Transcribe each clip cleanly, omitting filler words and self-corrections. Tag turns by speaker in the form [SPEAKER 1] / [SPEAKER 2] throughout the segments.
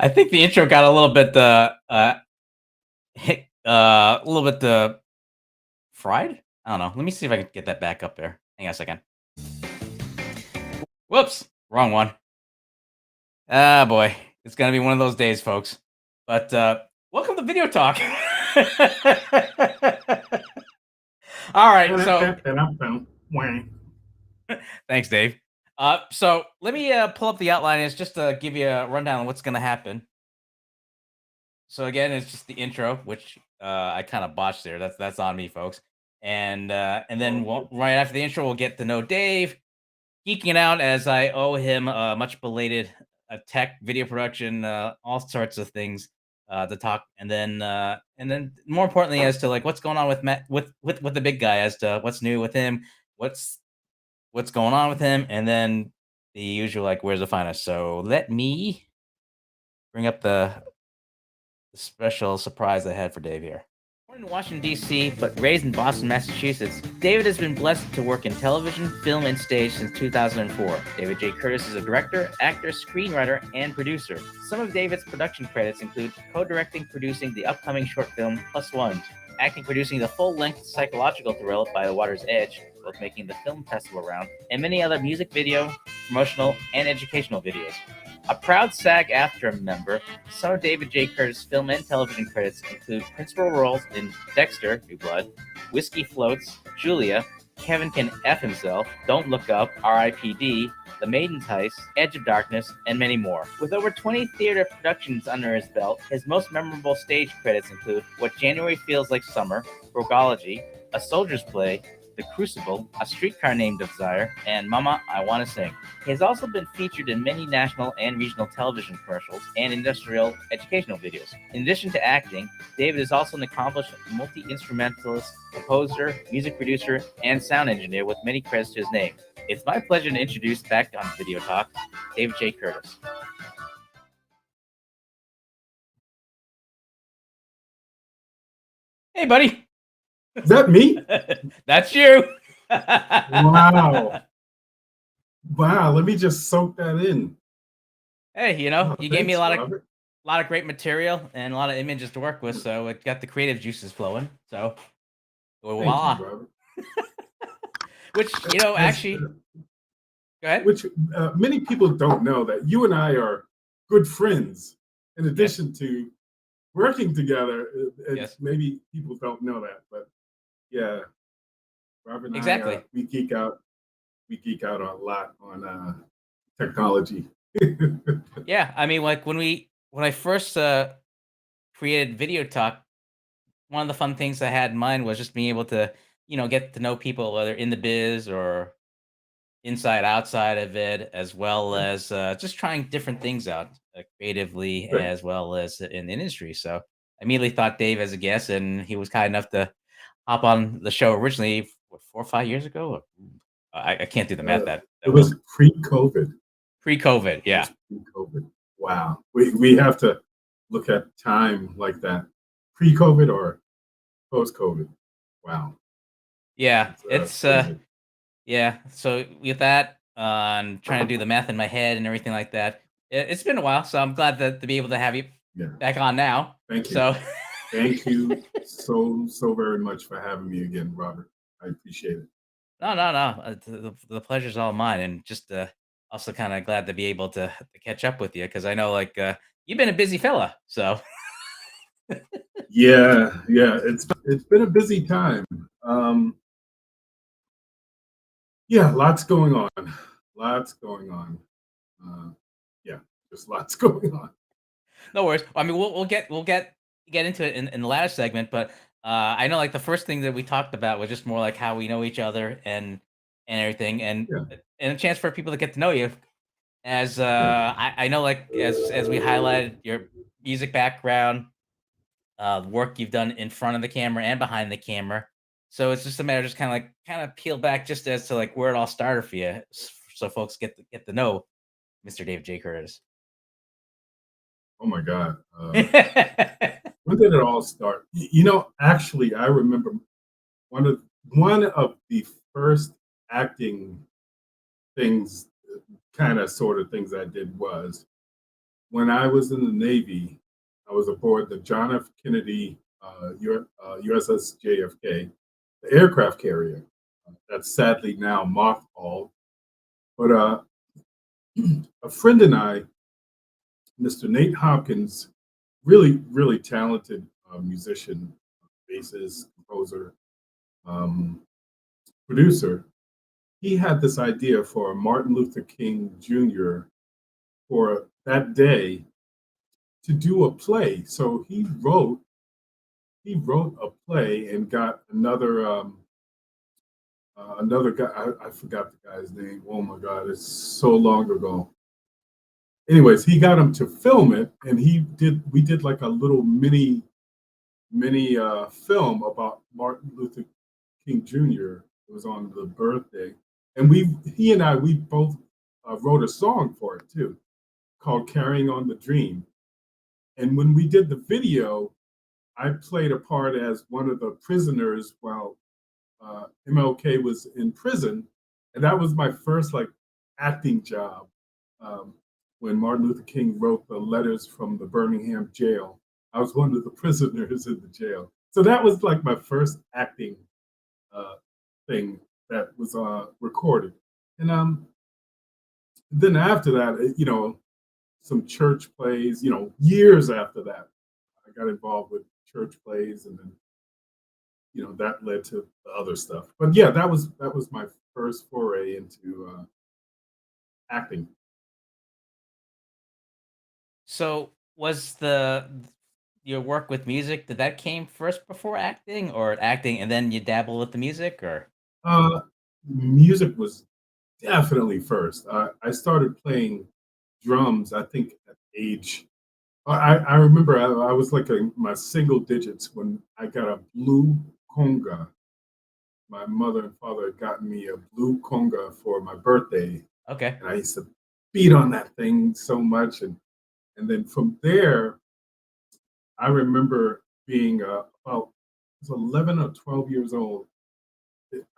[SPEAKER 1] I think the intro got a little bit a little bit fried. I don't know. Let me see if I can get that back up there. Hang on a second. Whoops, wrong one. Ah, boy, it's gonna be one of those days, folks. But welcome to Video Talk. All right, so thanks, Dave. So let me pull up the outline. It's just to give you a rundown on what's gonna happen. So again, it's just the intro, which I kind of botched there. That's on me, folks. And then right after the intro, we'll get to know Dave, geeking out as I owe him a much belated tech, video production, all sorts of things to talk, and then more importantly, as to like what's going on with Matt, with the big guy, as to what's new with him, what's what's going on with him, and then the usual like where's the finest. So let me bring up the special surprise I had for Dave here. Born in Washington, D.C., but raised in Boston, Massachusetts, David has been blessed to work in television, film, and stage since 2004. David J. Curtis is a director, actor, screenwriter, and producer. Some of David's production credits include co-directing, producing the upcoming short film Plus One, acting, producing the full-length psychological thriller By the Water's Edge, both making the film festival round, and many other music video, promotional, and educational videos. A proud SAG-AFTRA member, some of David J. Curtis' film and television credits include principal roles in Dexter, New Blood, Whiskey Floats, Julia, Kevin Can F Himself, Don't Look Up, R.I.P.D., The Maiden's Heist, Edge of Darkness, and many more. With over 20 theater productions under his belt, his most memorable stage credits include What January Feels Like Summer, Rogology, A Soldier's Play, The Crucible, A Streetcar Named Desire, and Mama, I Wanna Sing. He has also been featured in many national and regional television commercials and industrial educational videos. In addition to acting, David is also an accomplished multi-instrumentalist, composer, music producer, and sound engineer with many credits to his name. It's my pleasure to introduce back on Video Talk, David J. Curtis. Hey, buddy.
[SPEAKER 2] Is that me?
[SPEAKER 1] That's you.
[SPEAKER 2] Wow. Wow, let me just soak that in.
[SPEAKER 1] Hey, you gave me a
[SPEAKER 2] Thanks, Robert.
[SPEAKER 1] lot of great material and a lot of images to work with, so it got the creative juices flowing. So, voila.
[SPEAKER 2] Thank you, Robert.
[SPEAKER 1] Which, actually, go ahead.
[SPEAKER 2] Which many people don't know that you and I are good friends. In addition to working together,
[SPEAKER 1] Yes.
[SPEAKER 2] maybe people don't know that, but yeah, Robert and
[SPEAKER 1] Exactly.
[SPEAKER 2] I, we geek out. We geek out a lot on technology.
[SPEAKER 1] Yeah, I mean, like when I first created Video Talk, one of the fun things I had in mind was just being able to, get to know people, whether in the biz or inside, outside of it, as well as just trying different things out creatively
[SPEAKER 2] Right.
[SPEAKER 1] as well as in the industry. So I immediately thought Dave as a guest, and he was kind enough to hop on the show originally, what, 4 or 5 years ago. I can't do the math
[SPEAKER 2] It
[SPEAKER 1] that
[SPEAKER 2] was
[SPEAKER 1] well.
[SPEAKER 2] pre-COVID.
[SPEAKER 1] Pre-COVID,
[SPEAKER 2] It
[SPEAKER 1] yeah.
[SPEAKER 2] was pre-COVID. Wow. We have to look at time like that. Pre-COVID or post-COVID. Wow.
[SPEAKER 1] Yeah, it's
[SPEAKER 2] crazy.
[SPEAKER 1] yeah. So with that, and trying to do the math in my head and everything like that, it's been a while. So I'm glad to be able to have you
[SPEAKER 2] Yeah.
[SPEAKER 1] back on now.
[SPEAKER 2] Thank you.
[SPEAKER 1] So
[SPEAKER 2] Thank you so very much for having me again, Robert. I appreciate it.
[SPEAKER 1] no, no, no. The pleasure's all mine, and just also kind of glad to be able to catch up with you because I know like you've been a busy fella. So
[SPEAKER 2] Yeah, it's been a busy time. Yeah, lots going on. Lots going on. Uh, yeah, just lots going on.
[SPEAKER 1] no worries. I mean, we'll get into it in the last segment, but I know like the first thing that we talked about was just more like how we know each other and everything,
[SPEAKER 2] Yeah,
[SPEAKER 1] and a chance for people to get to know you. As
[SPEAKER 2] yeah.
[SPEAKER 1] I know, like as we highlighted your music background, work you've done in front of the camera and behind the camera. So it's just a matter of just kind of peel back just as to like where it all started for you, so folks get to know Mr. David J. Curtis.
[SPEAKER 2] Oh my God. When did it all start? Actually, I remember one of one of the first acting things, kind of sort of things I did was when I was in the Navy, I was aboard the John F. Kennedy USS JFK, the aircraft carrier that's sadly now mothballed. But a friend and I, Mr. Nate Hopkins, really talented musician, bassist, composer, um, producer, he had this idea for Martin Luther King Jr. for that day to do a play. So he wrote a play and got another guy. I forgot the guy's name. Oh my God, it's so long ago. Anyways, he got him to film it, and we did like a little mini film about Martin Luther King Jr. It was on the birthday, and he and we both wrote a song for it too, called "Carrying on the Dream." And when we did the video, I played a part as one of the prisoners while MLK was in prison, and that was my first like acting job. Um, when Martin Luther King wrote the letters from the Birmingham jail, I was one of the prisoners in the jail. So that was like my first acting uh, thing that was recorded. And then after that, some church plays. Years after that, I got involved with church plays, and then that led to the other stuff. But yeah, that was my first foray into acting.
[SPEAKER 1] So was the your work with music, did that came first before acting, or acting and then you dabble with the music, or?
[SPEAKER 2] Uh, Music was definitely first. I started playing drums, I think, at age. I remember I was like my single digits when I got a blue conga. My mother and father had gotten me a blue conga for my birthday,
[SPEAKER 1] Okay.
[SPEAKER 2] and I used to beat on that thing so much. And then from there, I remember being about I was 11 or 12 years old.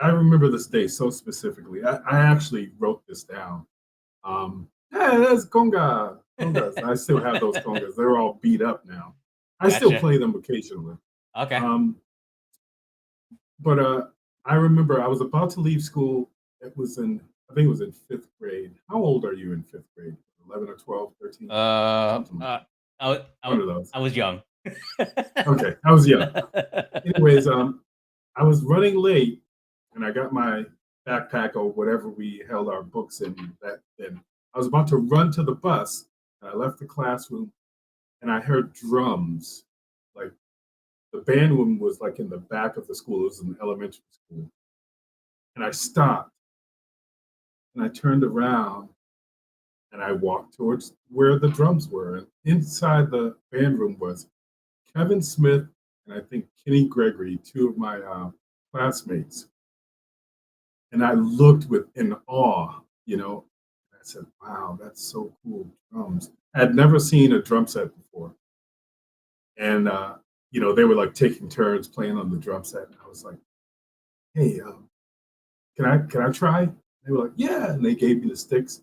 [SPEAKER 2] I remember this day so specifically. I actually wrote this down. Hey, that's congas. I still have those congas. They're all beat up now. I still
[SPEAKER 1] Gotcha.
[SPEAKER 2] play them occasionally.
[SPEAKER 1] Okay.
[SPEAKER 2] Um, but I remember I was about to leave school. I think it was in fifth grade. How old are you in fifth grade? 11 or 12, 13?
[SPEAKER 1] Uh,
[SPEAKER 2] Something like
[SPEAKER 1] uh,
[SPEAKER 2] that.
[SPEAKER 1] I
[SPEAKER 2] One
[SPEAKER 1] wa
[SPEAKER 2] of those.
[SPEAKER 1] I was young.
[SPEAKER 2] Okay, I was young. Anyways, I was running late, and I got my backpack or whatever we held our books in that then. I was about to run to the bus, and I left the classroom, and I heard drums. Like the band room was like in the back of the school. It was an elementary school, and I stopped, and I turned around, and I walked towards where the drums were. And inside the band room was Kevin Smith and I think Kenny Gregory, two of my classmates. And I looked with in awe. I said, "Wow, that's so cool, drums." I had never seen a drum set before, and they were like taking turns playing on the drum set. And I was like, "Hey, can I try?" They were like, "Yeah," and they gave me the sticks.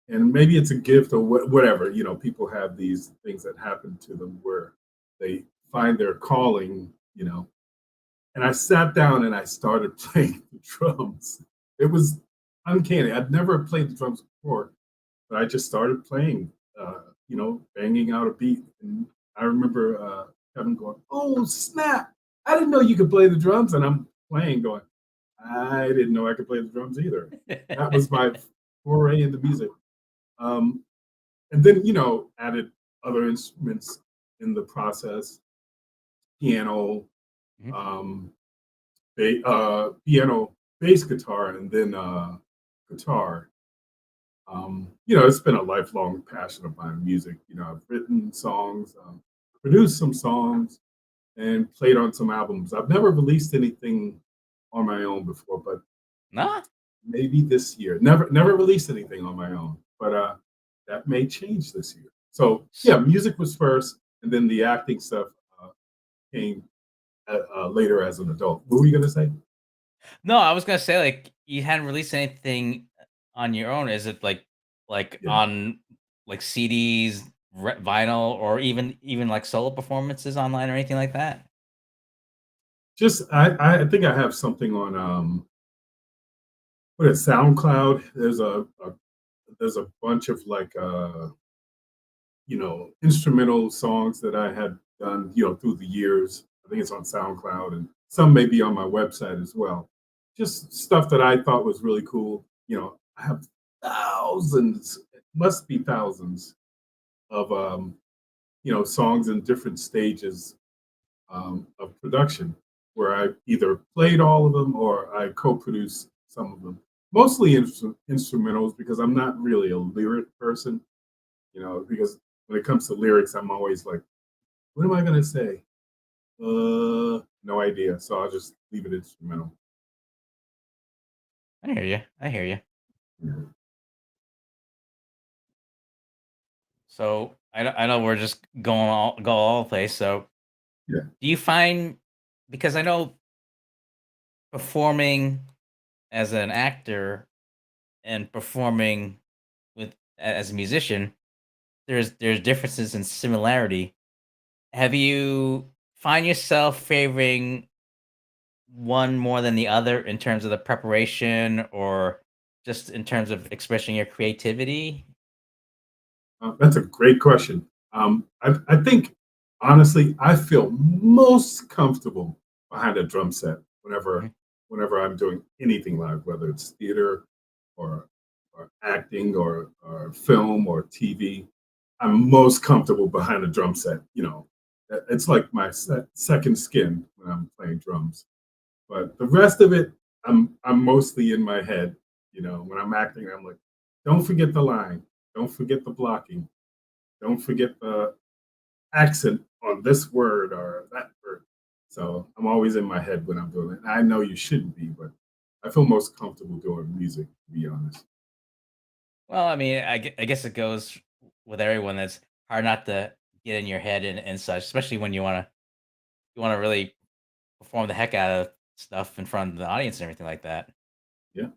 [SPEAKER 2] And maybe it's a gift or whatever. People have these things that happen to them where they find their calling. And I sat down and I started playing the drums. It was uncanny. I'd never played the drums before, but I just started playing, banging out a beat. And I remember Kevin going, "Oh, snap. I didn't know you could play the drums." And I'm playing, going, "I didn't know I could play the drums either." That was my foray into music. Um, and then, added other instruments in the process, piano,
[SPEAKER 1] Mhm.
[SPEAKER 2] um, piano, bass guitar, and then guitar. It's been a lifelong passion of mine, music. I've written songs, produced some songs, and played on some albums. I've never released anything on my own before, but
[SPEAKER 1] Nah.
[SPEAKER 2] maybe this year. Never released anything on my own, but that may change this year. So
[SPEAKER 1] S
[SPEAKER 2] yeah, music was first, and then the acting stuff came later as an adult. What were you gonna say?
[SPEAKER 1] No, I was gonna say, like, you hadn't released anything on your own. Is it, like,
[SPEAKER 2] Yeah.
[SPEAKER 1] on, like, CDs, vinyl or even like solo performances online or anything like that?
[SPEAKER 2] Just I think I have something on what is SoundCloud. There's a bunch of like instrumental songs that I had done, through the years. I think it's on SoundCloud, and some may be on my website as well. Just stuff that I thought was really cool. I have thousands, it must be thousands of songs in different stages of production where I either played all of them or I co-produced some of them. Mostly instrumentals because I'm not really a lyric person, because when it comes to lyrics, I'm always like, what am I going to say? No idea. So I'll just leave it instrumental.
[SPEAKER 1] I hear you. I hear you.
[SPEAKER 2] Yeah.
[SPEAKER 1] So I know we're just go all the place. So
[SPEAKER 2] Yeah.
[SPEAKER 1] do you find, because I know performing as an actor and performing as a musician, there's differences in similarity. Have you find yourself favoring one more than the other in terms of the preparation or just in terms of expressing your creativity?
[SPEAKER 2] That's a great question. I think, honestly, I feel most comfortable behind a drum set
[SPEAKER 1] Mhm.
[SPEAKER 2] whenever I'm doing anything live, whether it's theater or acting or film or TV. I'm most comfortable behind a drum set. It's like my second skin when I'm playing drums. But the rest of it, I'm mostly in my head. When I'm acting, I'm like, don't forget the line, don't forget the blocking, don't forget the accent on this word or that word. So I'm always in my head when I'm doing it. I know you shouldn't be, but I feel most comfortable doing music, to be honest.
[SPEAKER 1] Well, I mean, I guess it goes with everyone. That's hard not to get in your head and such, especially when you wanna really perform the heck out of stuff in front of the audience and everything like that.
[SPEAKER 2] Yeah,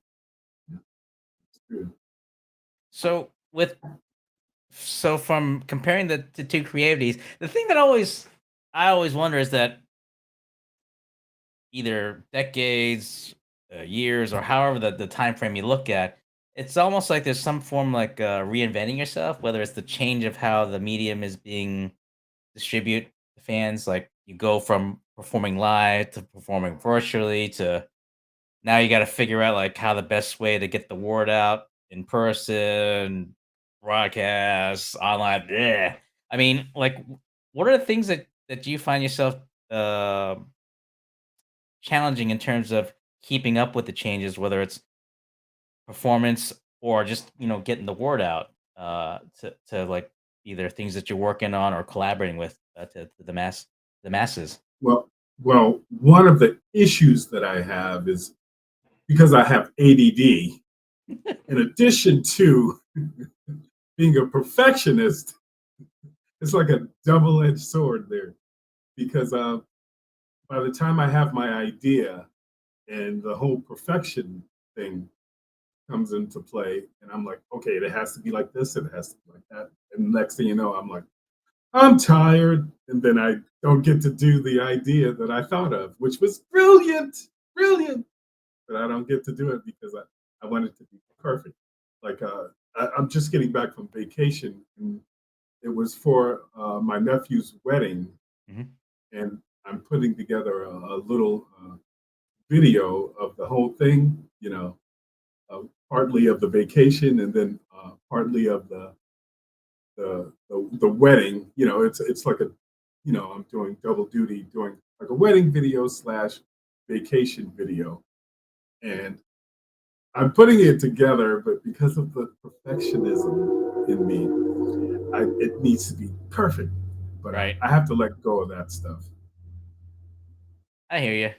[SPEAKER 2] yeah, it's good.
[SPEAKER 1] So from comparing the two creativities, the thing that I always wonder is that either decades, years, or however the time frame you look at, it's almost like there's some form like reinventing yourself, whether it's the change of how the medium is being distribute to fans. Like you go from performing live to performing virtually to now you got to figure out like how the best way to get the word out in person, broadcast, online. Bleh. I mean, like, what are the things that you find yourself uh, challenging in terms of keeping up with the changes, whether it's performance or just getting the word out to like either things that you're working on or collaborating with to the masses.
[SPEAKER 2] Well, one of the issues that I have is because I have ADD, in addition to being a perfectionist, it's like a double-edged sword there because by the time I have my idea and the whole perfection thing comes into play, and I'm like, okay, it has to be like this, and it has to be like that. And next thing you know, I'm like, I'm tired. And then I don't get to do the idea that I thought of, which was brilliant, brilliant. But I don't get to do it because I want it to be perfect. Like I'm just getting back from vacation, and it was for my nephew's wedding,
[SPEAKER 1] Mhm.
[SPEAKER 2] and I'm putting together a little video of the whole thing. Partly of the vacation, and then partly of the wedding. It's like I'm doing double duty, doing like a wedding video slash vacation video, and I'm putting it together, but because of the perfectionism in me, it needs to be perfect. But
[SPEAKER 1] Right.
[SPEAKER 2] I have to let go of that stuff.
[SPEAKER 1] I hear you.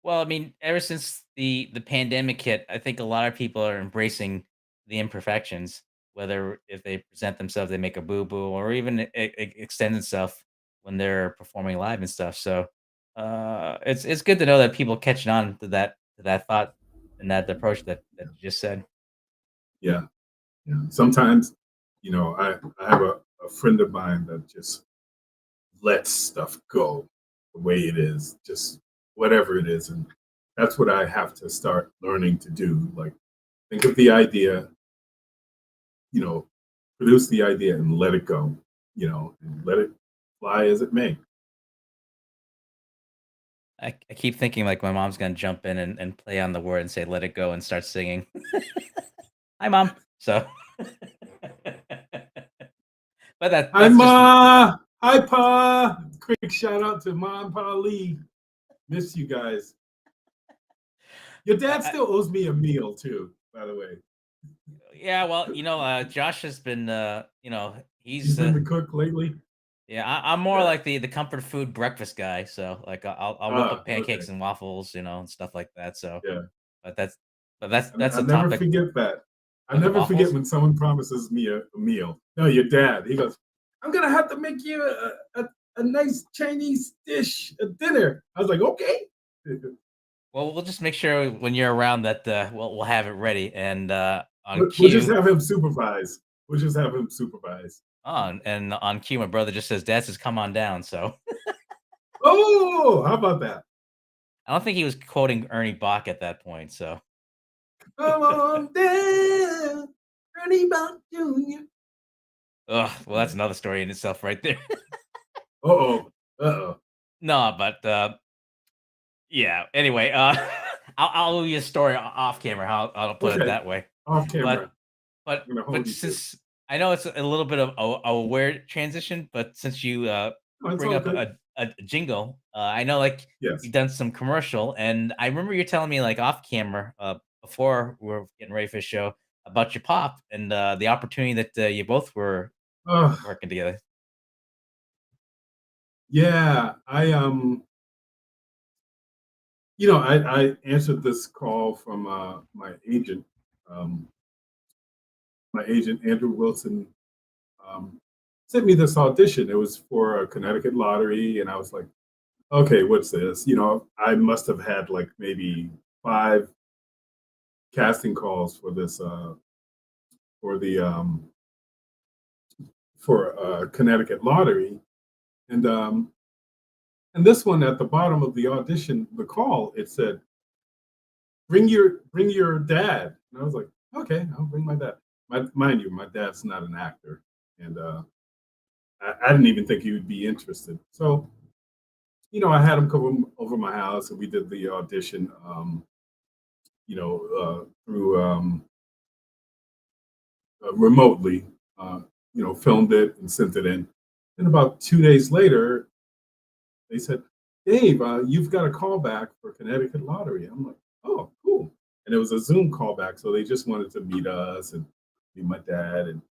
[SPEAKER 1] Well, I mean, ever since the pandemic hit, I think a lot of people are embracing the imperfections, whether if they present themselves, they make a boo boo, or even extend itself when they're performing live and stuff. So, it's good to know that people catching on to that thought and that approach that you just said.
[SPEAKER 2] Yeah, yeah. Sometimes, I have a friend of mine that just lets stuff go the way it is, just whatever it is. And that's what I have to start learning to do. Like, think of the idea, you know, produce the idea and let it go, and let it fly as it may.
[SPEAKER 1] I keep thinking like my mom's gonna jump in and play on the word and say "Let it go" and start singing. Hi, mom. So, but
[SPEAKER 2] Hi,
[SPEAKER 1] that's just
[SPEAKER 2] Ma. Hi, Pa. Quick shout out to Mom, Pa Lee. Miss you guys. Your dad
[SPEAKER 1] I,
[SPEAKER 2] still owes me a meal too, by the way.
[SPEAKER 1] yeah. Well, Josh has been
[SPEAKER 2] He's
[SPEAKER 1] he's
[SPEAKER 2] been the cook lately.
[SPEAKER 1] yeah. I'm more
[SPEAKER 2] Yeah.
[SPEAKER 1] like the comfort food breakfast guy. So like I'll whip up
[SPEAKER 2] Okay.
[SPEAKER 1] pancakes and waffles, and stuff like that. So,
[SPEAKER 2] Yeah.
[SPEAKER 1] but that's
[SPEAKER 2] I
[SPEAKER 1] a
[SPEAKER 2] never
[SPEAKER 1] topic.
[SPEAKER 2] forget that. I
[SPEAKER 1] What, the
[SPEAKER 2] never forget
[SPEAKER 1] waffles?
[SPEAKER 2] when someone promises me a meal. No, your dad. He goes, "I'm gonna have to make you a nice Chinese dish, a dinner." I was like, "Okay."
[SPEAKER 1] Well, we'll just make sure when you're around that we'll have it ready and on
[SPEAKER 2] We'll just
[SPEAKER 1] cue.
[SPEAKER 2] have him supervise. We'll just have him supervise.
[SPEAKER 1] On cue, my brother just says, "Dad says, come on down." So
[SPEAKER 2] Oh, how about that?
[SPEAKER 1] I don't think he was quoting Ernie Bach at that point. So,
[SPEAKER 2] Come on down, Ernie Bach Jr.
[SPEAKER 1] well, that's another story in itself, right there.
[SPEAKER 2] Uh oh. Uh oh.
[SPEAKER 1] No, but yeah. Anyway, I'll give you a story off camera. How I'll put it
[SPEAKER 2] Okay.
[SPEAKER 1] that way.
[SPEAKER 2] Off
[SPEAKER 1] But
[SPEAKER 2] camera.
[SPEAKER 1] but
[SPEAKER 2] I'm gonna
[SPEAKER 1] but
[SPEAKER 2] hold you to it.
[SPEAKER 1] since I know it's a little bit of a weird transition, but since you
[SPEAKER 2] Oh, it's
[SPEAKER 1] bring
[SPEAKER 2] all
[SPEAKER 1] up
[SPEAKER 2] good.
[SPEAKER 1] a jingle, I know like
[SPEAKER 2] Yes.
[SPEAKER 1] you've done some commercial, and I remember you telling me like off camera before we were getting ready for the show about your pop and the opportunity that you both were
[SPEAKER 2] Uh,
[SPEAKER 1] working together.
[SPEAKER 2] yeah. I answered this call from my agent. Um, my agent Andrew Wilson um, sent me this audition. It was for a Connecticut lottery, and I was like, okay, what's this? I must have had like maybe 5 casting calls for this for the for Connecticut lottery, and this one at the bottom of the audition, the call, it said, bring your dad," and I was like, okay, I'll bring my dad. Mind you, my dad's not an actor, and I didn't even think he would be interested. So I had him come over my house, and we did the audition. Through remotely. Uh, filmed it and sent it in. And about 2 days later, they said, "Dave, you've got a callback for Connecticut Lottery." I'm like, "Oh, cool!" And it was a Zoom callback, so they just wanted to meet us and meet my dad. And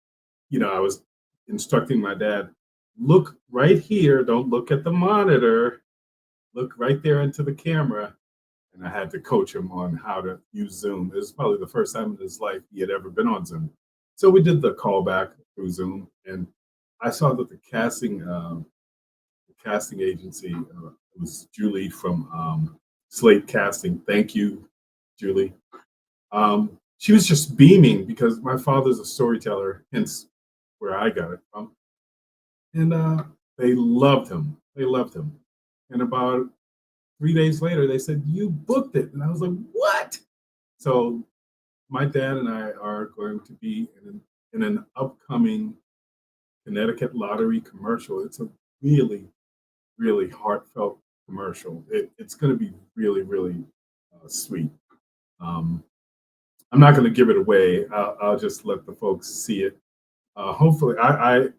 [SPEAKER 2] I was instructing my dad, "Look right here. Don't look at the monitor. Look right there into the camera." And I had to coach him on how to use Zoom. It was probably the first time in his life he had ever been on Zoom. So we did the callback through Zoom, and I saw that the casting agency was Julie from Slate Casting. Thank you, Julie. She was just beaming because my father's a storyteller, hence where I got it from. And they loved him. They loved him. And about 3 days later, they said, "You booked it." And I was like, "What?" So my dad and I are going to be in an upcoming Connecticut lottery commercial. It's a really, really heartfelt commercial. It's going to be really, really sweet. Um, I'm not going to give it away. I'll just let the folks see it. Hopefully, uh,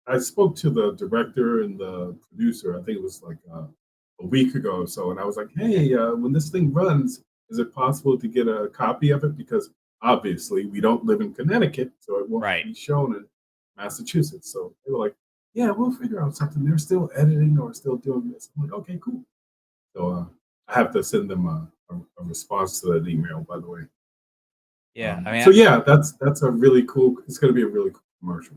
[SPEAKER 2] I spoke to the director and the producer. I think it was like a week ago or so, and I was like, "Hey, when this thing runs, is it possible to get a copy of it? Because obviously we don't live in Connecticut, so it won't
[SPEAKER 1] Right.
[SPEAKER 2] be shown in Massachusetts." So they were like, "Yeah, we'll figure out something." They're still editing or still doing this. I'm like, "Okay, cool." So I have to send them a response to that email, by the way.
[SPEAKER 1] Yeah. I
[SPEAKER 2] So
[SPEAKER 1] mean,
[SPEAKER 2] yeah, that's a really cool. It's going to be a really cool commercial.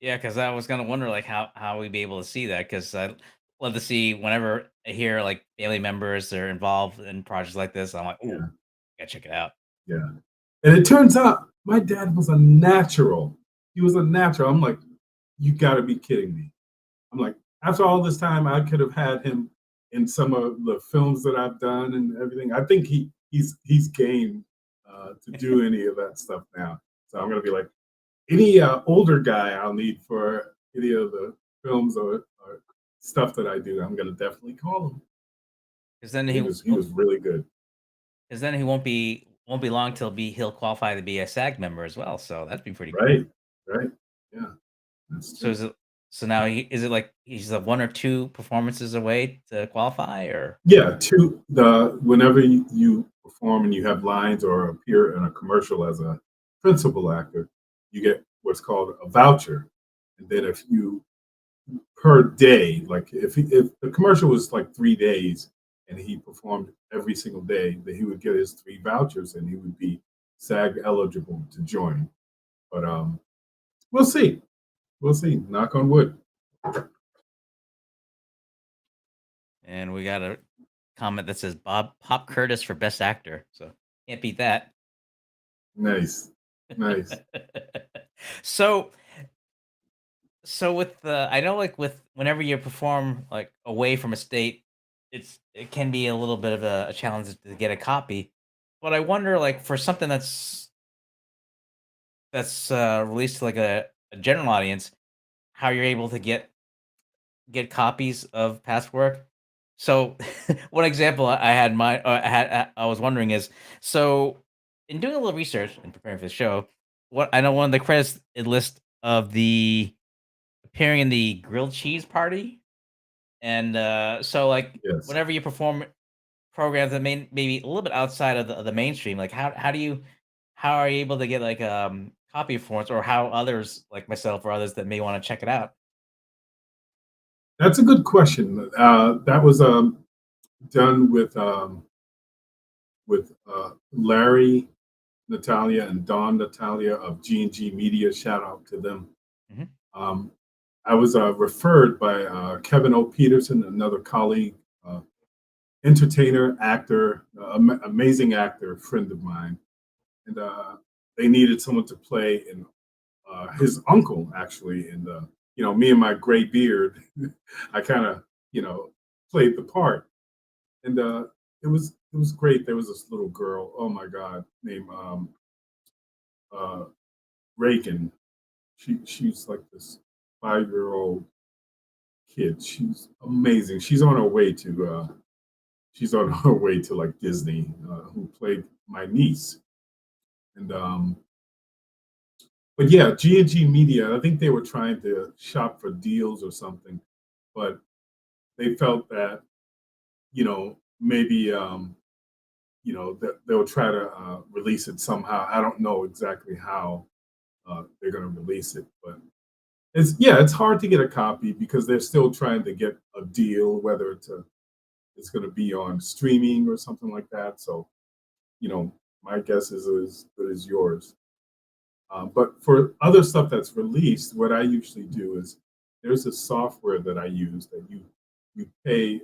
[SPEAKER 1] yeah, because I was gonna wonder like how we'd be able to see that because I love to see whenever I hear like family members are involved in projects like this. I'm like, ooh,
[SPEAKER 2] Yeah,
[SPEAKER 1] gotta check it out.
[SPEAKER 2] yeah. And it turns out my dad was a natural. he was a natural. I'm like, you got to be kidding me. I'm like, after all this time, I could have had him in some of the films that I've done and everything. I think he's game to do any of that stuff now. So I'm gonna be like, any older guy I'll need for any of the films or stuff that I do. I'm gonna definitely call him.
[SPEAKER 1] Because then
[SPEAKER 2] He was really good.
[SPEAKER 1] he won't be long till he'll qualify to be a SAG member as well. So that'd be pretty cool.
[SPEAKER 2] Right, right, yeah, that's
[SPEAKER 1] So
[SPEAKER 2] true.
[SPEAKER 1] is it so now is it like he's a one or two performances away to qualify or
[SPEAKER 2] Yeah, to the whenever you perform and you have lines or appear in a commercial as a principal actor, you get what's called a voucher. And then if you per day, like if the commercial was like 3 days and he performed every single day, then he would get his 3 vouchers and he would be SAG eligible to join. But we'll see. We'll see. Knock on wood.
[SPEAKER 1] and we got a comment that says Bob Pop Curtis for best actor. So can't beat that.
[SPEAKER 2] Nice. Nice.
[SPEAKER 1] so with the I know like with whenever you perform like away from a state, it can be a little bit of a challenge to get a copy. But I wonder like for something that's released to like a general audience, how you're able to get copies of past work. So one example I had my I was wondering is so in doing a little research and preparing for the show, what I know one of the credits it list of the appearing in the grilled cheese party, and so like
[SPEAKER 2] Yes.
[SPEAKER 1] whenever you perform programs that maybe a little bit outside of the mainstream, like how are you able to get like copy forms or how others like myself or others that may want to check it out?
[SPEAKER 2] That's a good question. That was done with Larry Natalia and Dawn Natalia of G&G Media. Shout out to them.
[SPEAKER 1] Mhm.
[SPEAKER 2] Um, I was referred by Kevin O. Peterson, another colleague, entertainer, actor, amazing actor, friend of mine, and they needed someone to play in his uncle actually. And me and my gray beard, I kind of played the part, and it was great. There was this little girl, oh my god, named uh, Reagan. She's like this 5-year-old kid. She's amazing. She's on her way to like Disney. Who played my niece, and but yeah, G&G Media. I think they were trying to shop for deals or something, but they felt that maybe that they'll try to release it somehow. I don't know exactly how they're going to release it, but it's hard to get a copy because they're still trying to get a deal, whether it's going to be on streaming or something like that. So my guess is as good as yours. But for other stuff that's released, what I usually do is there's a software that I use that you pay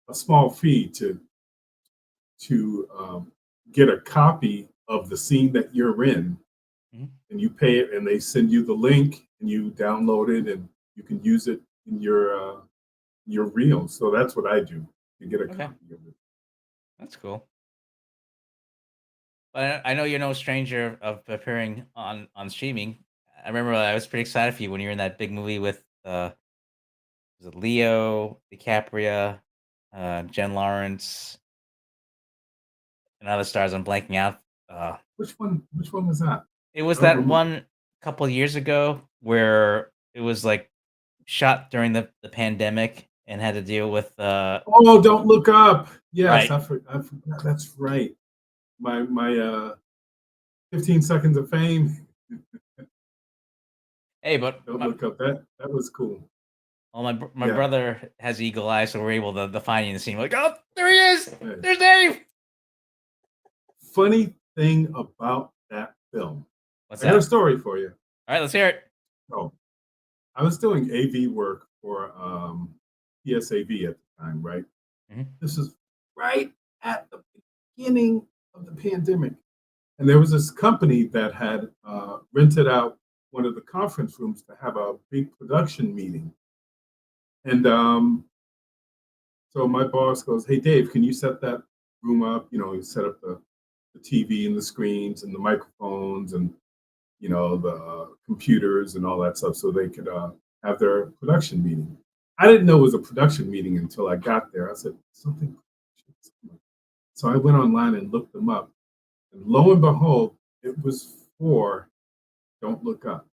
[SPEAKER 2] a small fee to get a copy of the scene that you're in,
[SPEAKER 1] Mhm.
[SPEAKER 2] and you pay it, and they send you the link, and you download it, and you can use it in your reel. So that's what I do to get a
[SPEAKER 1] Okay,
[SPEAKER 2] copy of it.
[SPEAKER 1] that's cool. But I know you're no stranger of appearing on streaming. I remember I was pretty excited for you when you were in that big movie with was it Leo DiCaprio, Jen Lawrence, and other stars. I'm blanking out. Uh,
[SPEAKER 2] Which one was that?
[SPEAKER 1] it was
[SPEAKER 2] I don't
[SPEAKER 1] that
[SPEAKER 2] remember.
[SPEAKER 1] one couple of years ago where it was like shot during the pandemic and had to deal with
[SPEAKER 2] Oh, Don't Look Up. Yes,
[SPEAKER 1] right.
[SPEAKER 2] I forgot. That's right. My 15 seconds of fame.
[SPEAKER 1] Hey, but
[SPEAKER 2] Don't Look Up. That was cool.
[SPEAKER 1] my
[SPEAKER 2] Yeah.
[SPEAKER 1] brother has eagle eye, so we're able to find you in the scene. We're like, oh, there he is.
[SPEAKER 2] Yeah.
[SPEAKER 1] There's Dave.
[SPEAKER 2] Funny thing about that film.
[SPEAKER 1] What's
[SPEAKER 2] I got a
[SPEAKER 1] that?
[SPEAKER 2] story for you.
[SPEAKER 1] All right, let's hear it.
[SPEAKER 2] So I was doing AV work for PSAV at the time, right?
[SPEAKER 1] Mhm.
[SPEAKER 2] This is right at the beginning of the pandemic. And there was this company that had rented out one of the conference rooms to have a big production meeting. And so my boss goes, "Hey, Dave, can you set that room up? You set up the TV and the screens and the microphones and the computers and all that stuff so they could have their production meeting." I didn't know it was a production meeting until I got there. I said, something. So I went online and looked them up. And lo and behold, it was for Don't Look Up.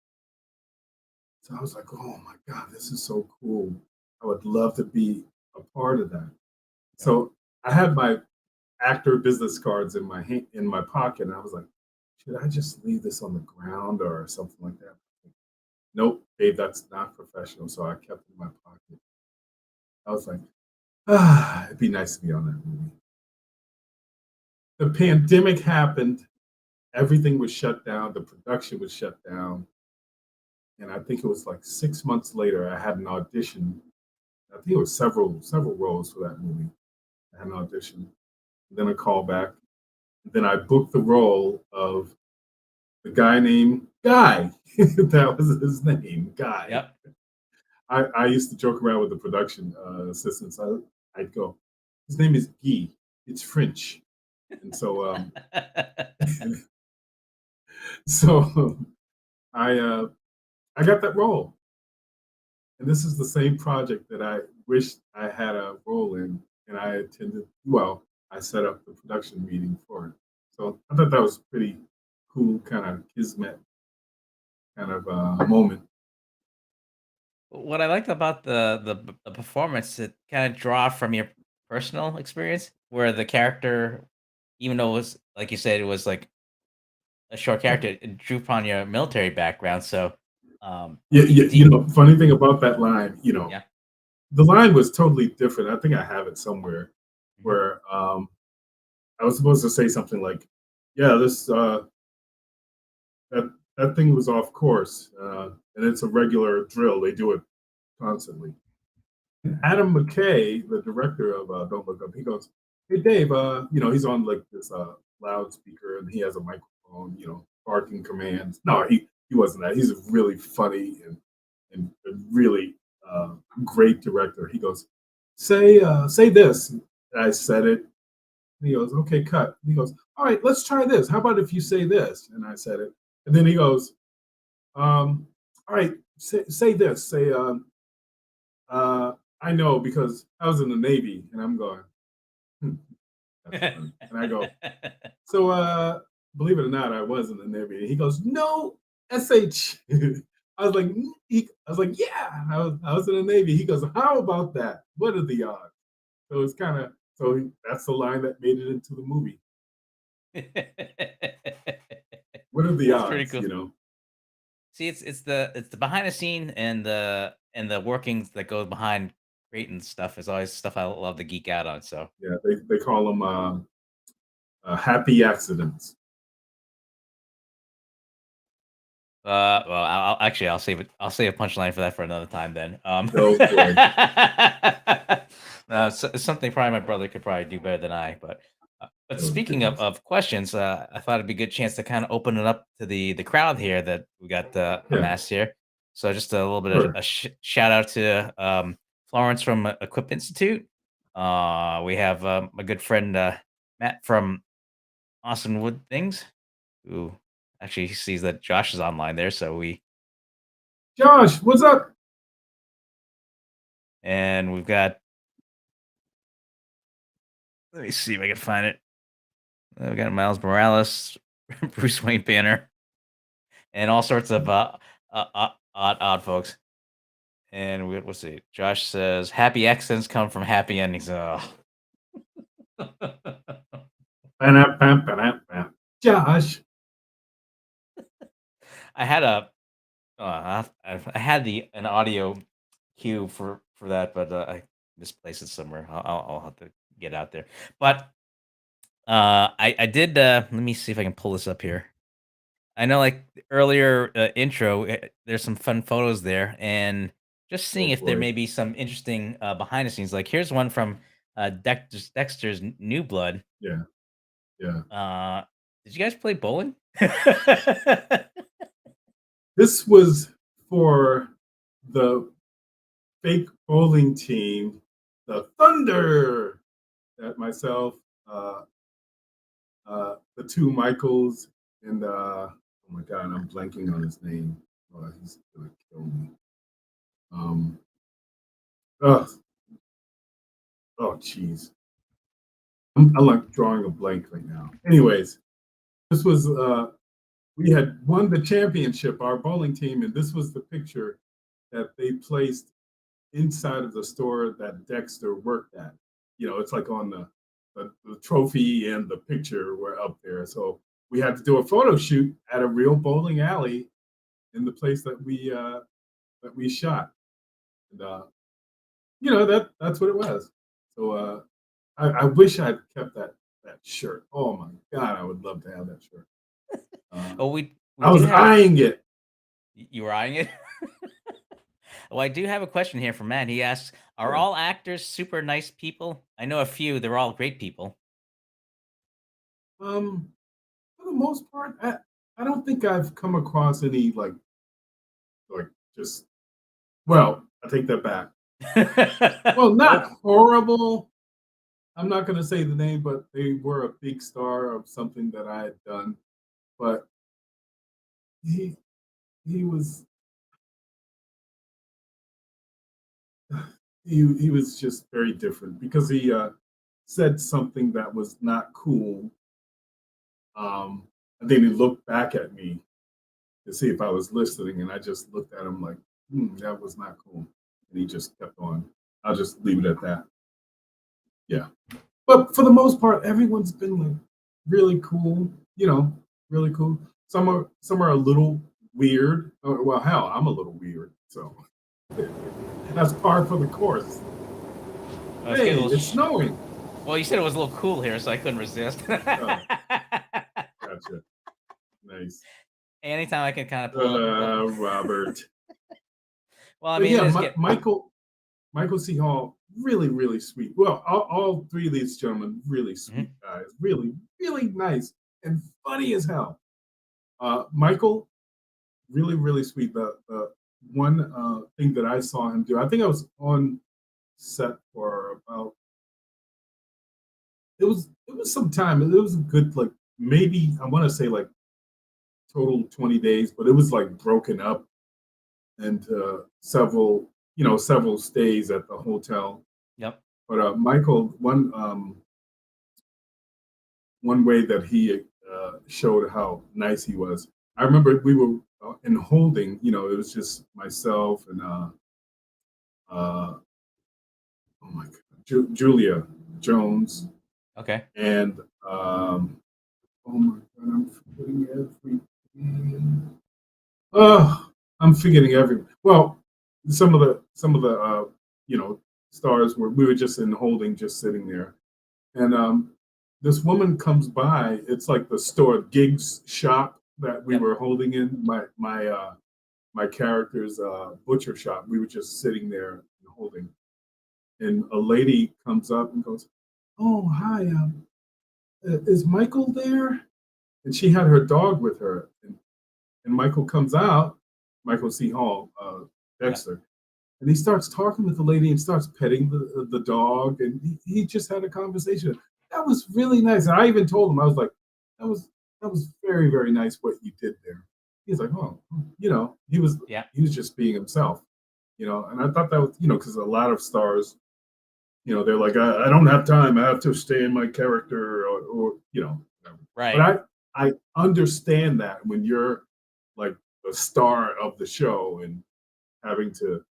[SPEAKER 2] So I was like, oh my God, this is so cool. I would love to be a part of that. So I had my actor business cards in my pocket, and I was like, should I just leave this on the ground or something like that? Nope, Dave, that's not professional. So I kept it in my pocket. I was like, it'd be nice to be on that movie. The pandemic happened, everything was shut down, the production was shut down. And I think it was like 6 months later, I had an audition. I think it was several roles for that movie. I had an audition, then a callback. Then I booked the role of the guy named Guy. That was his name, Guy.
[SPEAKER 1] Yep.
[SPEAKER 2] I used to joke around with the production assistants. I'd go, his name is Guy. It's French. And so, so I got that role. And this is the same project that I wished I had a role in, and I attended. Well, I set up the production meeting for it. So I thought that was pretty cool, kind of kismet kind of moment.
[SPEAKER 1] What I liked about the performance, it kind of draw from your personal experience, where the character, even though it was like you said, it was like a short
[SPEAKER 2] Yeah,
[SPEAKER 1] character, it drew upon your military background. So,
[SPEAKER 2] yeah,
[SPEAKER 1] do,
[SPEAKER 2] yeah.
[SPEAKER 1] do you-
[SPEAKER 2] Funny thing about that line,
[SPEAKER 1] yeah,
[SPEAKER 2] the line was totally different. I think I have it somewhere
[SPEAKER 1] mhm.
[SPEAKER 2] where I was supposed to say something like, "Yeah, this that thing was off course, and it's a regular drill. They do it constantly." Adam McKay, the director of Don't Look Up, he goes, "Hey Dave, he's on like this loudspeaker and he has a microphone, barking commands." No, he wasn't that. He's a really funny and a really great director. He goes, say this." And I said it. And he goes, "Okay, cut." And he goes, "All right, let's try this. How about if you say this?" And I said it. And then he goes, "All right, say this. Say, I know because I was in the Navy." And I'm going, hmm, that's funny. And I go, "So, believe it or not, I was in the Navy." And he goes, "No, SH." I was like, I was like, "Yeah, I was in the Navy." He goes, "How about that? What are the odds?" So it's kind of, that's the line that made it into the movie. What are the
[SPEAKER 1] That's pretty
[SPEAKER 2] odds,
[SPEAKER 1] cool.
[SPEAKER 2] you know?
[SPEAKER 1] See, it's the behind the scene and the workings that goes behind creating stuff is always stuff I love to geek out on. So,
[SPEAKER 2] Yeah, they call them happy accidents.
[SPEAKER 1] well, actually I'll save it. I'll save a punchline for that for another time. Then,
[SPEAKER 2] Oh boy.
[SPEAKER 1] it's something probably my brother could probably do better than I. But
[SPEAKER 2] Oh
[SPEAKER 1] speaking
[SPEAKER 2] goodness.
[SPEAKER 1] of questions, I thought it'd be a good chance to kind of open it up to the crowd here that we got
[SPEAKER 2] Yeah,
[SPEAKER 1] amassed here. So just a little bit of
[SPEAKER 2] sure.
[SPEAKER 1] a shout out to Florence from Equip Institute. We have my good friend Matt from Austin Wood Things, who actually sees that Josh is online there. So
[SPEAKER 2] Josh, what's up?
[SPEAKER 1] and we've got, let me see if I can find it. We got Miles Morales, Bruce Wayne banner, and all sorts of odd folks. And let's see. Josh says, "Happy accidents come from happy endings." Oh.
[SPEAKER 2] Ba-dam, bam, ba-dam, bam. Josh.
[SPEAKER 1] I had I had an audio cue for that, but I misplaced it somewhere. I'll have to get out there. But I did. Let me see if I can pull this up here. I know, like the earlier intro, there's some fun photos there, and just seeing
[SPEAKER 2] Oh
[SPEAKER 1] if there
[SPEAKER 2] boy.
[SPEAKER 1] may be some interesting behind the scenes. Like here's one from Dexter's New Blood.
[SPEAKER 2] Yeah, yeah.
[SPEAKER 1] Uh, did you guys play bowling?
[SPEAKER 2] This was for the fake bowling team, the Thunder, that myself, uh, the two Michaels, and oh my God, I'm blanking on his name. Oh, he's gonna kill me. Um, oh, oh, jeez, I'm like drawing a blank right now. Anyways, this was we had won the championship, our bowling team, and this was the picture that they placed inside of the store that Dexter worked at. It's like on the trophy and the picture were up there. So we had to do a photo shoot at a real bowling alley in the place that we shot. And that's what it was. So I wish I'd kept that shirt. Oh my God, I would love to have that shirt.
[SPEAKER 1] Oh, we
[SPEAKER 2] I
[SPEAKER 1] do
[SPEAKER 2] was
[SPEAKER 1] have
[SPEAKER 2] eyeing it.
[SPEAKER 1] you were eyeing it. Well, I do have a question here from Matt. He asks, "Are
[SPEAKER 2] Yeah.
[SPEAKER 1] all actors super nice people?" I know a few. They're all great people.
[SPEAKER 2] For the most part, I don't think I've come across any like just well, I take that back. Well,
[SPEAKER 1] Oh,
[SPEAKER 2] not horrible. I'm not going to say the name, but they were a big star of something that I had done. But he he was he was just very different because he said something that was not cool. And then he looked back at me to see if I was listening, and I just looked at him like, that was not cool. And he just kept on. I'll just leave it at that. Yeah. But for the most part, everyone's been like really cool, really cool. Some are a little weird. Well, hell, I'm a little weird, so that's par for the course.
[SPEAKER 1] it's getting
[SPEAKER 2] Hey,
[SPEAKER 1] a little.
[SPEAKER 2] it's snowing.
[SPEAKER 1] Well, you said it was a little cool here, so I couldn't resist.
[SPEAKER 2] Oh, gotcha. Nice.
[SPEAKER 1] Anytime I can kind of pull up.
[SPEAKER 2] Robert.
[SPEAKER 1] Well, I
[SPEAKER 2] But
[SPEAKER 1] mean, it
[SPEAKER 2] yeah,
[SPEAKER 1] is getting.
[SPEAKER 2] Michael C. Hall, really, really sweet. Well, all three of these gentlemen, really
[SPEAKER 1] Mhm.
[SPEAKER 2] sweet guys, really, really nice and funny as hell. Michael, really, really sweet. The one thing that I saw him do, I think I was on set for about it was some time. It was a good like maybe I want to say like total 20 days, but it was like broken up into several stays at the hotel.
[SPEAKER 1] Yep.
[SPEAKER 2] But Michael, one way that he showed how nice he was. I remember we were in holding. It was just myself and uh, oh my God, Julia Jones,
[SPEAKER 1] Okay.
[SPEAKER 2] and oh my God, I'm forgetting everything. Oh, I'm forgetting everything. Well, some of the you know stars we were just in holding, just sitting there, and this woman comes by. It's like the store Gigs shop that we
[SPEAKER 1] Yep.
[SPEAKER 2] were holding in. My character's butcher shop. We were just sitting there and holding, and a lady comes up and goes, "Oh, hi, is Michael there?" And she had her dog with her, and Michael comes out, Michael C. Hall,
[SPEAKER 1] Yep.
[SPEAKER 2] Dexter, and he starts talking with the lady and starts petting the dog, and he just had a conversation. That was really nice. And I even told him, I was like, that was very, very nice what you did there. He's like, oh, he was
[SPEAKER 1] Yeah.
[SPEAKER 2] he was just being himself, and I thought that was, because a lot of stars, they're like, I don't have time, I have to stay in my character, or whatever.
[SPEAKER 1] Right.
[SPEAKER 2] But I understand that when you're like the star of the show and having to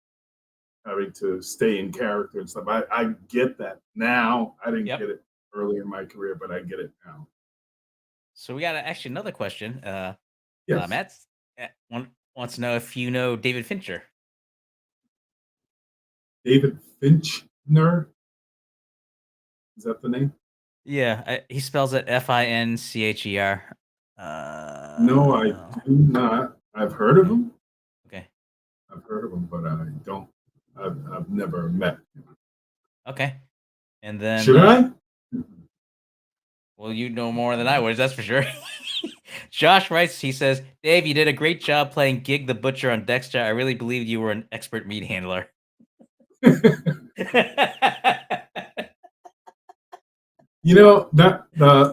[SPEAKER 2] stay in character and stuff. I get that now. I didn't
[SPEAKER 1] Yep.
[SPEAKER 2] get it early in my career, but I get it now.
[SPEAKER 1] So we got actually another question.
[SPEAKER 2] Yes.
[SPEAKER 1] Matt wants to know if you know David Fincher.
[SPEAKER 2] David Finchner. Is that the name?
[SPEAKER 1] Yeah, he spells it Fincher.
[SPEAKER 2] No, I
[SPEAKER 1] Uh,
[SPEAKER 2] do not. I've heard of
[SPEAKER 1] okay.
[SPEAKER 2] him.
[SPEAKER 1] Okay.
[SPEAKER 2] I've heard of him, but I don't. I've never met him.
[SPEAKER 1] Okay. And then,
[SPEAKER 2] Should I?
[SPEAKER 1] well, you know more than I would, that's for sure. Josh writes, he says, Dave, you did a great job playing Gig the Butcher on Dexter. I really believed you were an expert meat handler.
[SPEAKER 2] You know that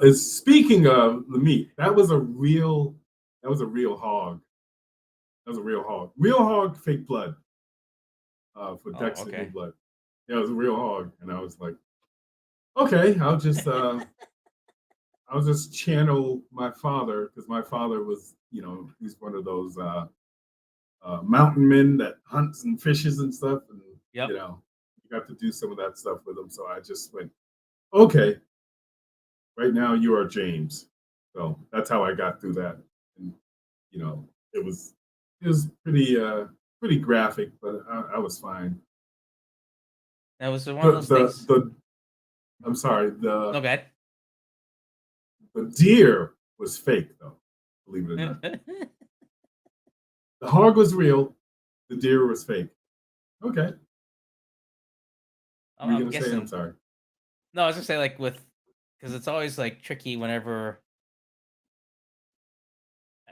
[SPEAKER 2] is speaking of the meat. That was a real hog. That was a real hog. Real hog, fake blood. For
[SPEAKER 1] Oh,
[SPEAKER 2] Dexter New
[SPEAKER 1] okay.
[SPEAKER 2] Blood. Yeah, it was a real hog, and I was like, okay, I'll just channel my father because my father was, he's one of those mountain men that hunts and fishes and stuff, and
[SPEAKER 1] Yep.
[SPEAKER 2] you got to do some of that stuff with him. So I just went, okay, right now you are James. So that's how I got through that, and it was pretty graphic, but I was fine.
[SPEAKER 1] That was one of
[SPEAKER 2] The
[SPEAKER 1] those things.
[SPEAKER 2] the I'm sorry,
[SPEAKER 1] Okay.
[SPEAKER 2] the deer was fake though, believe it or not. The hog was real, the deer was fake. Okay. What were you
[SPEAKER 1] I'm
[SPEAKER 2] gonna say? I'm
[SPEAKER 1] guessing.
[SPEAKER 2] sorry.
[SPEAKER 1] No, I was gonna say like because it's always like tricky whenever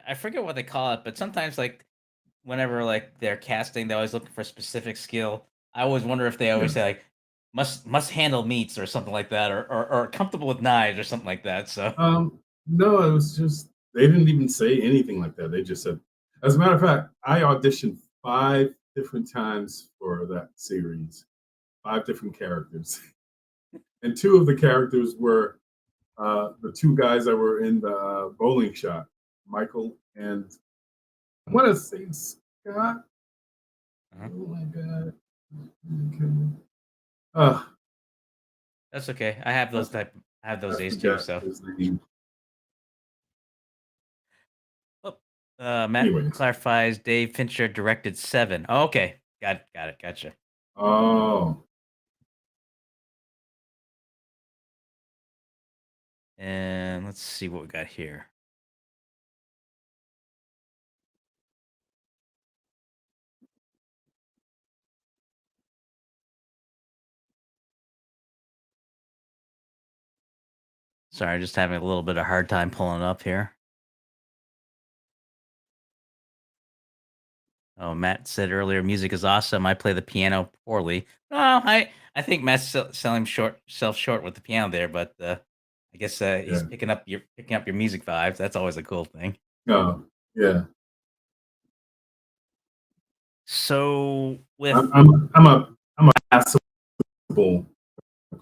[SPEAKER 1] I forget what they call it, but sometimes like whenever like they're casting, they're always looking for a specific skill. I always wonder if they always
[SPEAKER 2] Yeah.
[SPEAKER 1] say like must handle meats or something like that, or comfortable with knives or something like that. So
[SPEAKER 2] No, it was just they didn't even say anything like that. They just said, as a matter of fact, I auditioned 5 different times for that series, 5 different characters, and 2 of the characters were the 2 guys that were in the bowling shot, Michael and I want to say Scott.
[SPEAKER 1] uh-huh.
[SPEAKER 2] Oh my god. Okay. Uh,
[SPEAKER 1] That's okay. I have
[SPEAKER 2] I,
[SPEAKER 1] I have those
[SPEAKER 2] I
[SPEAKER 1] days too.
[SPEAKER 2] forgot
[SPEAKER 1] So
[SPEAKER 2] his name.
[SPEAKER 1] oh, Matt
[SPEAKER 2] Anyways.
[SPEAKER 1] clarifies Dave Fincher directed Seven. Oh, okay, got it, gotcha.
[SPEAKER 2] Oh,
[SPEAKER 1] And let's see what we got here. Sorry, just having a little bit of hard time pulling up here. Oh, Matt said earlier, music is awesome. I play the piano poorly. Oh, I think Matt's selling self short with the piano there, but I guess he's
[SPEAKER 2] yeah.
[SPEAKER 1] picking up your music vibes. That's always a cool thing.
[SPEAKER 2] Oh, yeah.
[SPEAKER 1] So with
[SPEAKER 2] I'm a passable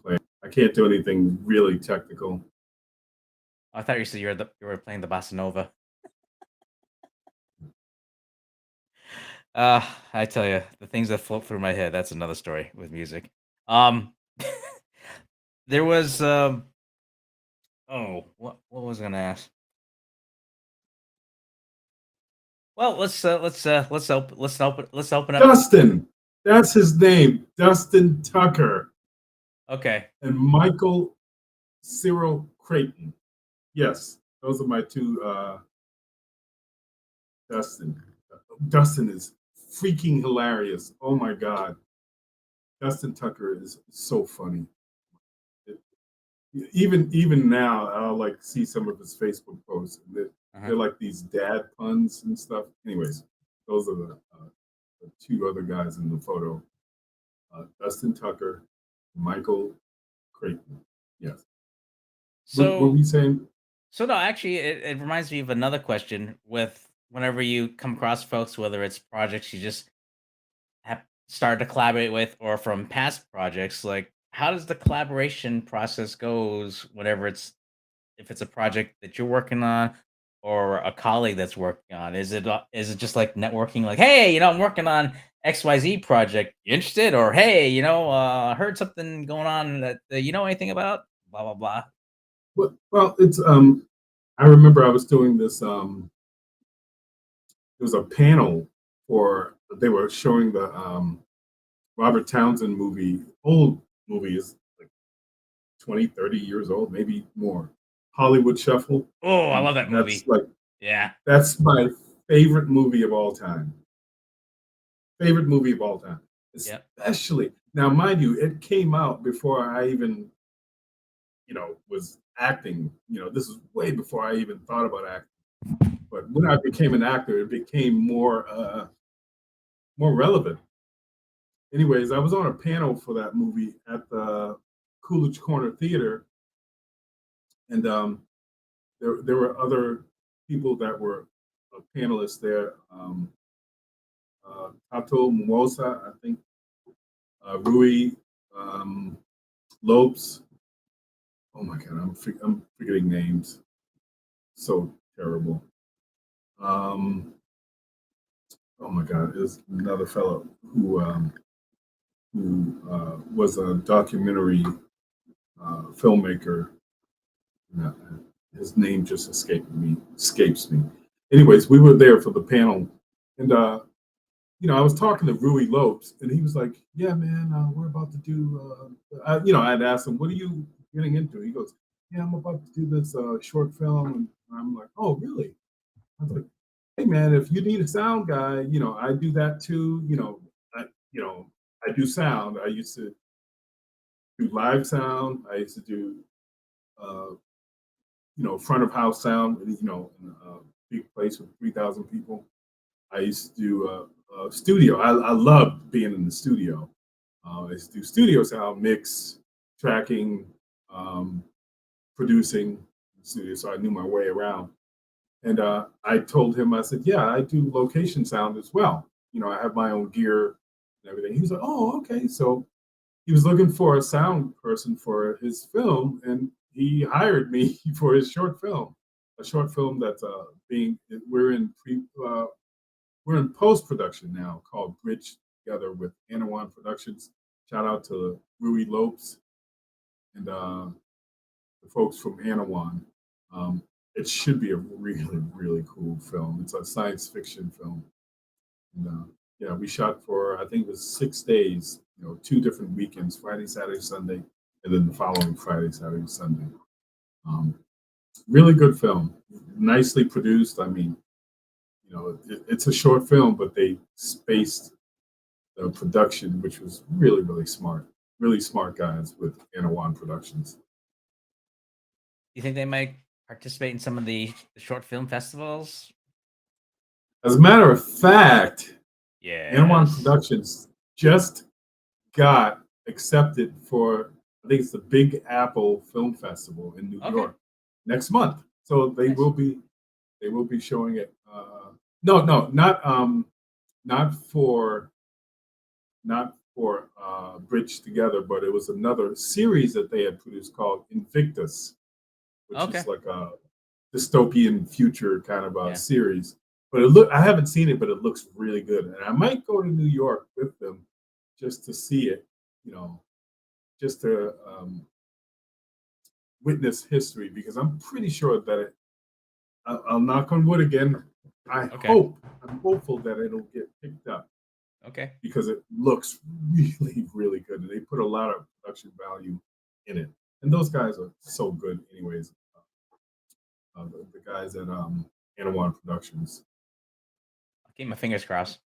[SPEAKER 2] player. I can't do anything really technical.
[SPEAKER 1] I thought you said you were playing the bossa nova. I tell you, the things that float through my head. That's another story with music. Um, there was oh, what was I gonna ask? Well, let's open up.
[SPEAKER 2] Dustin, that's his name. Dustin Tucker
[SPEAKER 1] Okay.
[SPEAKER 2] and Michael Cyril Creighton. Yes, those are my 2. Dustin. Dustin is freaking hilarious. Oh my god, Dustin Tucker is so funny. It- even now, I'll like see some of his Facebook posts. And
[SPEAKER 1] Uh-huh.
[SPEAKER 2] they're like these dad puns and stuff. Anyways, those are the 2 other guys in the photo. Dustin Tucker, Michael Creighton. Yes. What were
[SPEAKER 1] So
[SPEAKER 2] we saying?
[SPEAKER 1] so no, actually, it reminds me of another question. With whenever you come across folks, whether it's projects you just have started to collaborate with, or from past projects, like how does the collaboration process goes whenever it's if it's a project that you're working on or a colleague that's working on? Is it just like networking, like, hey, I'm working on XYZ project. You interested? Or hey, heard something going on that you know anything about? Blah blah blah.
[SPEAKER 2] Well, it's I remember I was doing this. There was a panel for they were showing the Robert Townsend movie. Old movie is like 20, 30 years old, maybe more. Hollywood Shuffle.
[SPEAKER 1] Oh, I
[SPEAKER 2] And
[SPEAKER 1] love that movie. Yeah.
[SPEAKER 2] that's my favorite movie of all time. Favorite movie of all time.
[SPEAKER 1] Yep.
[SPEAKER 2] Especially now, mind you, it came out before I even, was acting. This is way before I even thought about acting. But when I became an actor, it became more relevant. Anyways, I was on a panel for that movie at the Coolidge Corner Theater, and there were other people that were panelists there. Tato Mimosa, I think, Rui um, Lopes. Oh my God, I'm forgetting names. So terrible. Oh my God, there's another fellow who was a documentary filmmaker. Uh, his name just escapes me. Anyways, we were there for the panel, and I was talking to Rui Lopes, and he was like, "Yeah, man, we're about to do." I had asked him, "What are you getting into?" He goes, "Yeah, I'm about to do this short film," and I'm like, "Oh, really?" I was like, "Hey, man, if you need a sound guy, I do that too. You know, I do sound. I used to do live sound. I used to do, uh, front of house sound. In a big place with 3,000 people. I used to do studio. I love being in the studio. I used to do studio sound, mix, tracking, um, producing in the studio, so I knew my way around. And I told him, I said, yeah, I do location sound as well. I have my own gear and everything. He was like, oh, okay. So he was looking for a sound person for his film, and he hired me for his short film, a short film that's being we're in post production now, called Bridge Together with Anawan Productions. Shout out to Rui Lopes and the folks from Anawan. Um, it should be a really, really cool film. It's a science fiction film. And yeah, we shot for, I think it was 6 days, 2 different weekends, Friday, Saturday, Sunday, and then the following Friday, Saturday, Sunday. Um, really good film, nicely produced. I mean, it's a short film, but they spaced the production, which was really, really smart guys with Anawan Productions.
[SPEAKER 1] You think they might participate in some of the short film festivals?
[SPEAKER 2] As a matter of fact, Anawan
[SPEAKER 1] Yes.
[SPEAKER 2] Productions just got accepted for, I think it's the Big Apple Film Festival in New
[SPEAKER 1] Okay.
[SPEAKER 2] York next month. So
[SPEAKER 1] Nice.
[SPEAKER 2] they will be showing it. No, no, not for Bridge Together, but it was another series that they had produced called Invictus, which
[SPEAKER 1] Okay.
[SPEAKER 2] is like a dystopian future kind of a
[SPEAKER 1] Yeah.
[SPEAKER 2] series. But I haven't seen it, but it looks really good, and I might go to New York with them just to see it. You know, just to witness history, because I'm pretty sure that I'll knock on wood again.
[SPEAKER 1] Okay.
[SPEAKER 2] I'm hopeful that it'll get picked up
[SPEAKER 1] Okay.
[SPEAKER 2] because it looks really, really good. And they put a lot of production value in it. And those guys are so good, anyways. The guys at Anawan Productions.
[SPEAKER 1] I'll keep my fingers crossed.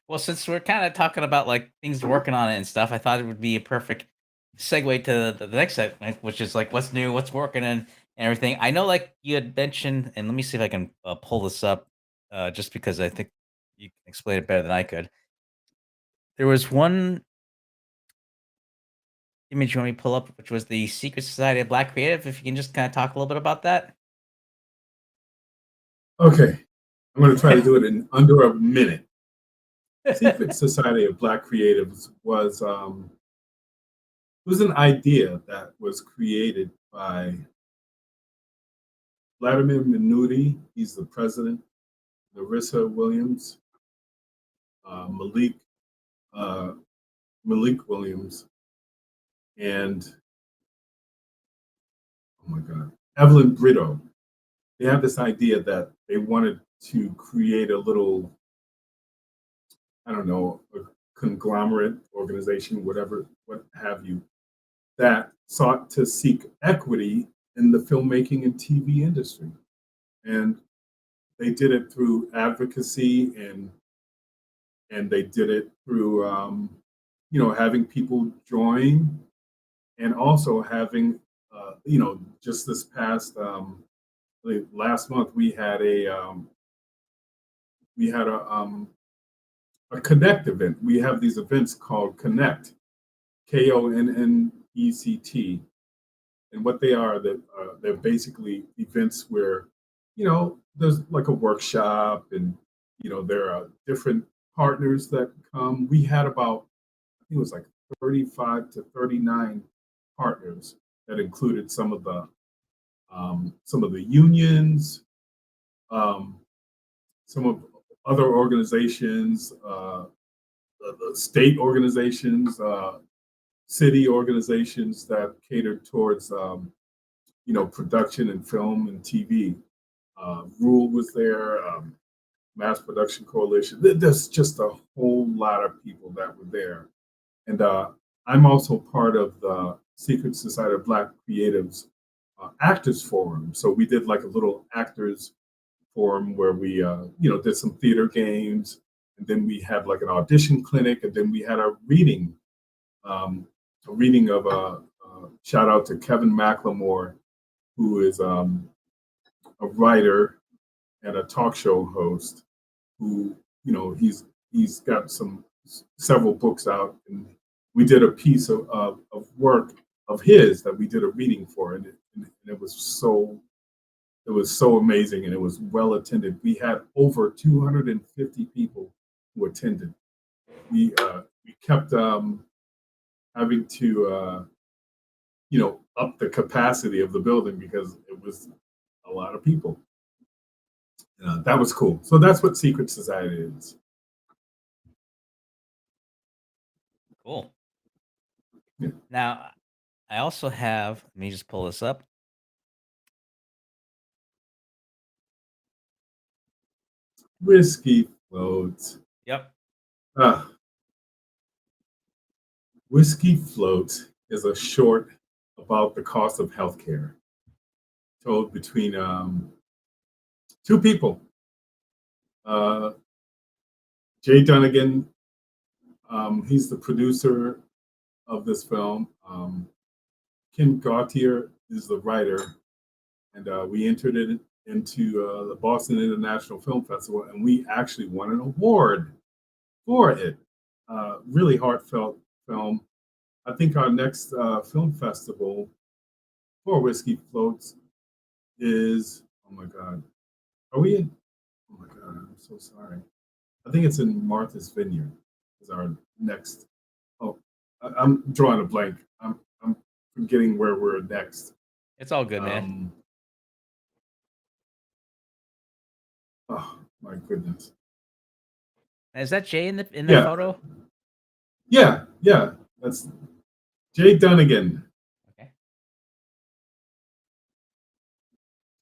[SPEAKER 1] Well, since we're kind of talking about like things working on it and stuff, I thought it would be a perfect segue to the next segment, which is like what's new, what's working, and everything. I know, like you had mentioned, and let me see if I can pull this up, just because I think you can explain it better than I could. There was one image you want me to pull up, which was the Secret Society of Black Creative. If you can just kind of talk a little bit about that.
[SPEAKER 2] Okay, I'm going to try to do it in under a minute. Secret Society of Black Creatives was an idea that was created by Vladimir Minuti. He's the president. Larissa Williams, uh, Malik uh, Malik Williams, and oh my God, Evelyn Brito. They have this idea that they wanted to create a little, I don't know, a conglomerate organization, whatever, what have you, that sought to seek equity in the filmmaking and TV industry. And they did it through advocacy, and they did it through having people join, and also having just this past last month we had a connect event. We have these events called Connect, Konnect, and what they are that they're basically events where there's like a workshop, and there are different partners that come. We had about, I think it was like 35 to 39 partners that included some of the unions, um, some of other organizations, the state organizations, city organizations that catered towards production and film and TV. Rule was there, Mass Production Coalition. There's just a whole lot of people that were there, and I'm also part of the Secret Society of Black Creatives Actors Forum. So we did like a little actors forum where we did some theater games, and then we had like an audition clinic, and then we had a reading of a shout out to Kevin McLemore, who is a writer and a talk show host, who he's got several books out, and we did a piece of work of his that we did a reading for, and it was so amazing, and it was well attended. We had over 250 people who attended. We kept having to up the capacity of the building because it was a lot of people. That was cool. So that's what Secret Society is.
[SPEAKER 1] Cool.
[SPEAKER 2] Yeah.
[SPEAKER 1] Now, I also have, let me just pull this up.
[SPEAKER 2] Whiskey Float.
[SPEAKER 1] Yep.
[SPEAKER 2] Whiskey Float is a short about the cost of healthcare, told between two people. Jay Dunnigan, he's the producer of this film. Kim Gautier is the writer, and we entered it into the Boston International Film Festival, and we actually won an award for it. Really heartfelt film. I think our next film festival for Whiskey Floats is, oh my God, are we in? Oh my God, I'm so sorry. I think it's in Martha's Vineyard is our next. Oh, I'm drawing a blank. I'm forgetting where we're next.
[SPEAKER 1] It's all good, man.
[SPEAKER 2] Oh my goodness.
[SPEAKER 1] Is that Jay in the
[SPEAKER 2] Yeah.
[SPEAKER 1] photo?
[SPEAKER 2] Yeah, that's Jay Dunnigan.
[SPEAKER 1] Okay.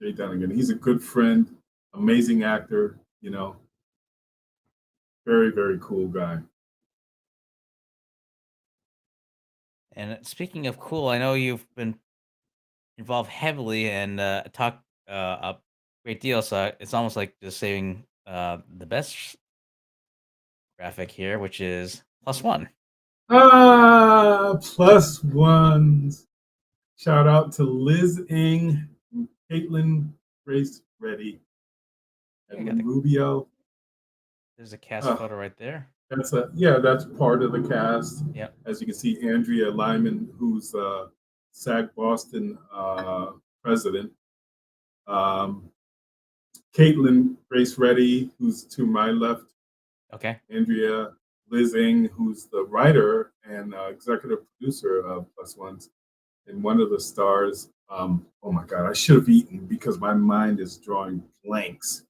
[SPEAKER 2] Jay Dunnigan. He's a good friend, amazing actor. Very, very cool guy.
[SPEAKER 1] And speaking of cool, I know you've been involved heavily and talked a great deal. So it's almost like just saving the best graphic here, which is +1.
[SPEAKER 2] Plus ones. Shout out to Liz Ng, Caitlin Grace Reddy, and Rubio.
[SPEAKER 1] There's a cast photo right there.
[SPEAKER 2] That's part of the cast.
[SPEAKER 1] Yeah.
[SPEAKER 2] As you can see, Andrea Lyman, who's SAG Boston president. Caitlin Grace Reddy, who's to my left.
[SPEAKER 1] Okay.
[SPEAKER 2] Andrea Liz Ng, who's the writer and executive producer of Plus Ones, and one of the stars. Oh my God, I should have eaten because my mind is drawing blanks.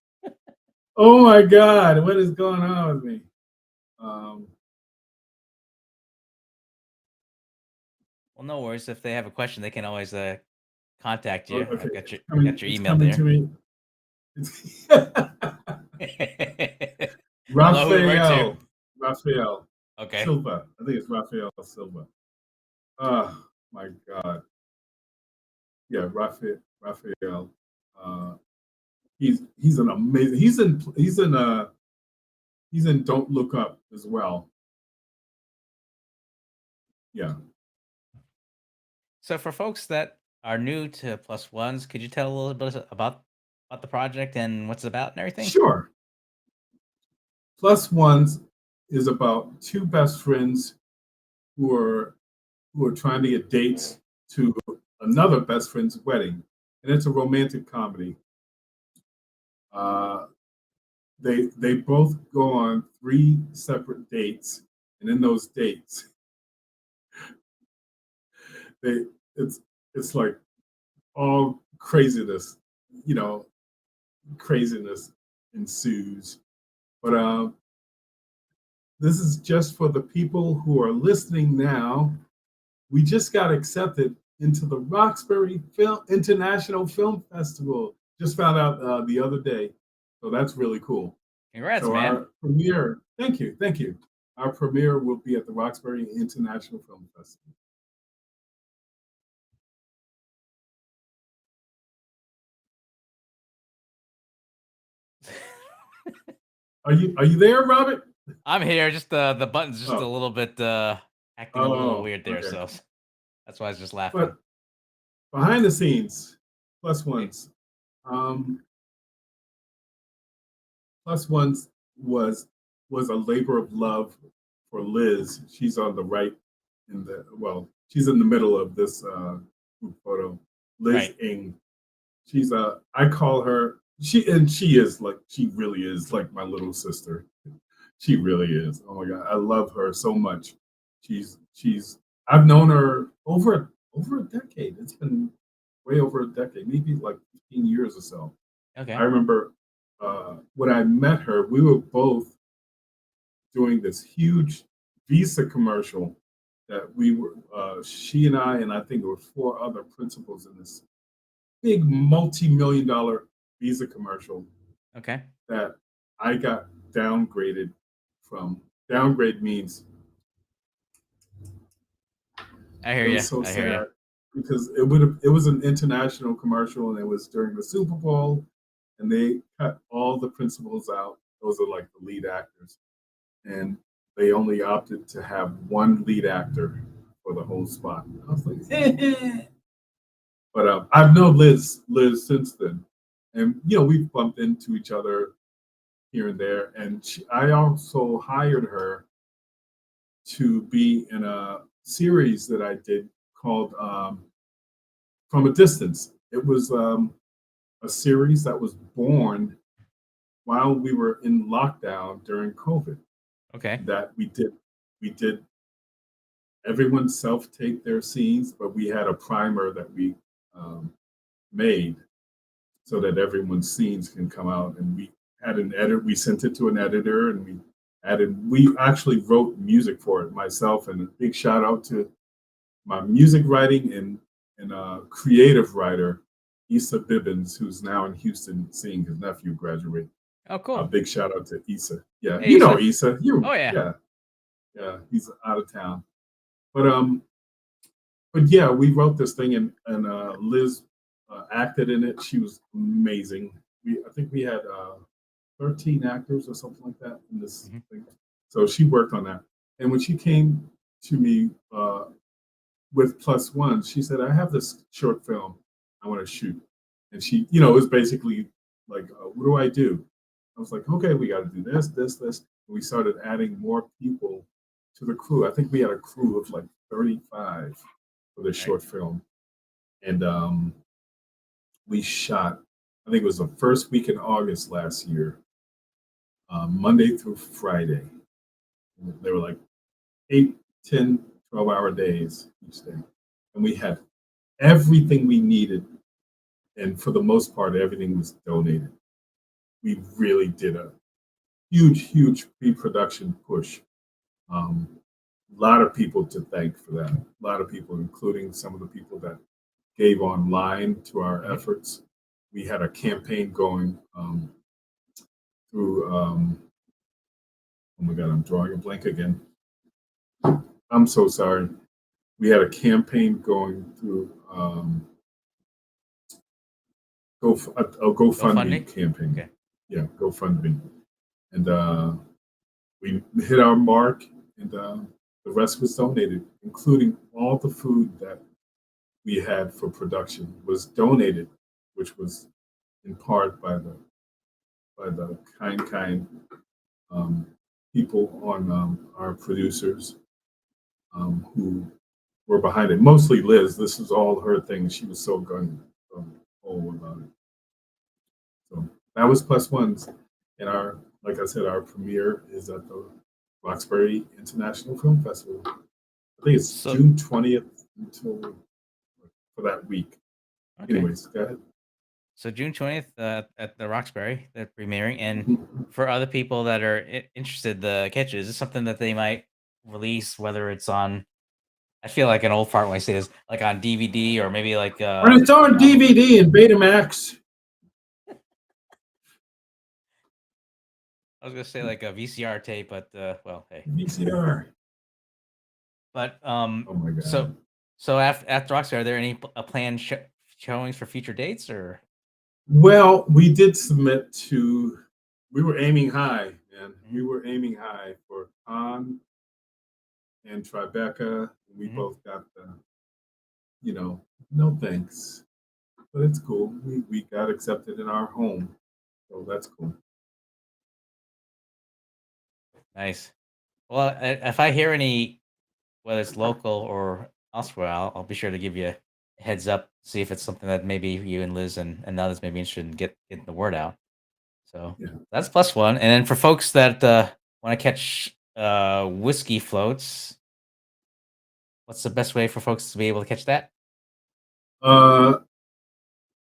[SPEAKER 2] Oh my God, what is going on with me?
[SPEAKER 1] Well, no worries. If they have a question, they can always contact you.
[SPEAKER 2] Okay.
[SPEAKER 1] I've got your email there.
[SPEAKER 2] To me. Raphael.
[SPEAKER 1] Okay.
[SPEAKER 2] Silva. I think it's Raphael Silva. Oh my God. Yeah, Raphael. He's an amazing. He's in Don't Look Up as well. Yeah.
[SPEAKER 1] So for folks that are new to Plus Ones, could you tell a little bit about the project and what's it about and everything?
[SPEAKER 2] Sure. Plus Ones is about two best friends who are trying to get dates to another best friend's wedding, and it's a romantic comedy. Uh, they both go on three separate dates, and in those dates, they it's like all craziness, you know, craziness ensues. But this is just for the people who are listening now. We just got accepted into the Roxbury International Film Festival. Just found out the other day, so that's really cool.
[SPEAKER 1] Congrats,
[SPEAKER 2] So
[SPEAKER 1] man.
[SPEAKER 2] our premiere, thank you. Our premiere will be at the Roxbury International Film Festival. Are you there, Robert?
[SPEAKER 1] I'm here. Just the button's just a
[SPEAKER 2] Oh,
[SPEAKER 1] little bit acting a little
[SPEAKER 2] oh,
[SPEAKER 1] weird there,
[SPEAKER 2] okay.
[SPEAKER 1] so that's why I was just laughing.
[SPEAKER 2] But behind the scenes, plus
[SPEAKER 1] Okay.
[SPEAKER 2] ones. Um, Plus ones was a labor of love for Liz. She's on the right in the she's in the middle of this group photo. Liz
[SPEAKER 1] Right.
[SPEAKER 2] Ing. She's I call her she really is like my little sister. She really is. Oh my god, I love her so much. She's I've known her over a decade. It's been way over a decade, maybe like 15 years or so. I
[SPEAKER 1] Okay.
[SPEAKER 2] remember when I met her, we were both doing this huge Visa commercial that we were, she and I think there were four other principals in this big multi-million dollar Visa commercial
[SPEAKER 1] Okay.
[SPEAKER 2] that I got downgraded from. Downgrade means
[SPEAKER 1] I hear
[SPEAKER 2] it
[SPEAKER 1] you.
[SPEAKER 2] was so
[SPEAKER 1] I hear you.
[SPEAKER 2] sad because it was an international commercial and it was during the Super Bowl and they cut all the principals out. Those are like the lead actors. And they only opted to have one lead actor for the whole spot. I was like, but I've known Liz since then, and we've bumped into each other here and there. And I also hired her to be in a series that I did called From a Distance. It was a series that was born while we were in lockdown during COVID.
[SPEAKER 1] Okay.
[SPEAKER 2] That we did everyone self-tape their scenes, but we had a primer that we made so that everyone's scenes can come out. And we had an edit. We sent it to an editor, and we actually wrote music for it myself. And a big shout out to my music writing and creative writer Issa Bibbins, who's now in Houston seeing his nephew graduate.
[SPEAKER 1] Oh,
[SPEAKER 2] A
[SPEAKER 1] cool.
[SPEAKER 2] big shout out to Issa. Yeah,
[SPEAKER 1] Hey,
[SPEAKER 2] you know
[SPEAKER 1] Issa.
[SPEAKER 2] Issa.
[SPEAKER 1] Oh yeah.
[SPEAKER 2] Yeah, he's out of town. But yeah, we wrote this thing and Liz acted in it. She was amazing. I think we had 13 actors or something like that in this
[SPEAKER 1] Mhm.
[SPEAKER 2] thing. So she worked on that. And when she came to me with Plus One, she said, "I have this short film I want to shoot." And she, it was basically like, "What do I do?" I was like, "Okay, we got to do this, this, this." And we started adding more people to the crew. I think we had a crew of like 35 for this
[SPEAKER 1] Right.
[SPEAKER 2] short film, and we shot. I think it was the first week in August last year, Monday through Friday. They were like 8, 10, 12-hour days each day, and we had everything we needed, and for the most part, everything was donated. We really did a huge pre-production push. Um, a lot of people to thank for that. A lot of people, including some of the people that gave online to our
[SPEAKER 1] Mhm.
[SPEAKER 2] efforts. We had a campaign going through. Oh my God, I'm drawing a blank again. I'm so sorry. We had a campaign going through a GoFundMe
[SPEAKER 1] GoFundMe.
[SPEAKER 2] campaign.
[SPEAKER 1] Okay.
[SPEAKER 2] Yeah, GoFundMe, and we hit our mark, and the rest was donated, including all the food that we had for production was donated, which was in part by the kind um, people on our producers who were behind it. Mostly Liz. This was all her thing. She was so ho about it. So that was plus ones. And our, like I said, our premiere is at the Roxbury International Film Festival. I think it's
[SPEAKER 1] So
[SPEAKER 2] June 20th until for that week.
[SPEAKER 1] okay.
[SPEAKER 2] Anyways, go ahead.
[SPEAKER 1] So June 20th at the Roxbury, they're premiering. And
[SPEAKER 2] Mhm.
[SPEAKER 1] for other people that are interested, the catch is this something that they might release, whether it's on, I feel like an old fart when I say this, like on DVD or maybe like
[SPEAKER 2] But it's on
[SPEAKER 1] album.
[SPEAKER 2] DVD and Betamax.
[SPEAKER 1] I was gonna say like a VCR tape, but well, hey.
[SPEAKER 2] VCR.
[SPEAKER 1] But
[SPEAKER 2] Oh my
[SPEAKER 1] so
[SPEAKER 2] God.
[SPEAKER 1] after Roxbury, are there any planned showings for future dates or?
[SPEAKER 2] Well, we did submit to, we were aiming high, and we
[SPEAKER 1] Mhm,
[SPEAKER 2] were aiming high for Con and Tribeca. We
[SPEAKER 1] mhm.
[SPEAKER 2] both got the, no thanks, but it's cool. We got accepted in our home, so that's cool.
[SPEAKER 1] Nice. Well, if I hear any, whether it's local or elsewhere, I'll be sure to give you a heads up, see if it's something that maybe you and Liz and others may be interested in getting the word out. So
[SPEAKER 2] Yeah.
[SPEAKER 1] that's plus one. And then for folks that want to catch whiskey floats, what's the best way for folks to be able to catch that?
[SPEAKER 2] Uh,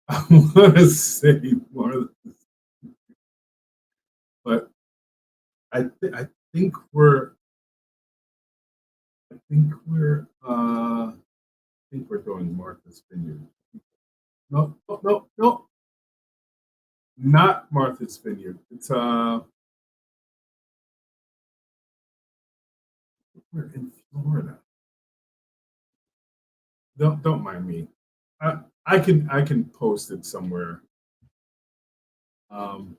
[SPEAKER 2] I want to say more, but I think I think we're doing Martha's Vineyard. No, no, no, no, not Martha's Vineyard. It's we're in Florida. Don't mind me. I can post it somewhere. Um,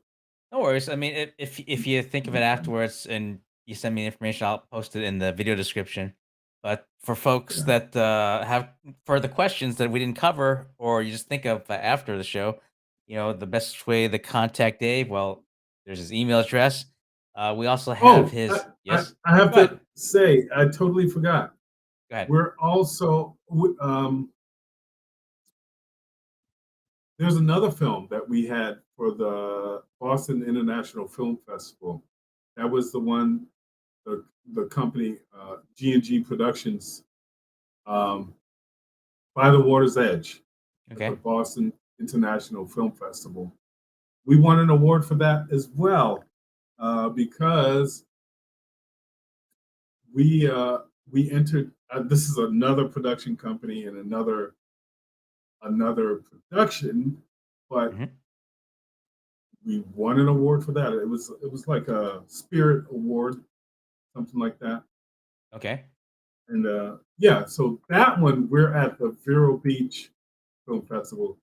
[SPEAKER 1] No worries. I mean, if you think of it afterwards and you send me the information, I'll post it in the video description. But for folks
[SPEAKER 2] yeah.
[SPEAKER 1] that have further questions that we didn't cover, or you just think of after the show, the best way to contact Dave. Well, there's his email address. We also have
[SPEAKER 2] Oh,
[SPEAKER 1] his.
[SPEAKER 2] I,
[SPEAKER 1] Yes.
[SPEAKER 2] I have
[SPEAKER 1] Go ahead.
[SPEAKER 2] to say, I totally forgot.
[SPEAKER 1] Go ahead.
[SPEAKER 2] We're also there's another film that we had for the Boston International Film Festival. That was the one, the company G&G Productions, um, by the Water's Edge at the
[SPEAKER 1] Okay.
[SPEAKER 2] Boston International Film Festival. We won an award for that as well because we uh, we entered. This is another production company and another production, but
[SPEAKER 1] Hmm.
[SPEAKER 2] we won an award for that. It was like a Spirit Award, something like that.
[SPEAKER 1] Okay.
[SPEAKER 2] And yeah, so that one we're at the Vero Beach Film Festival,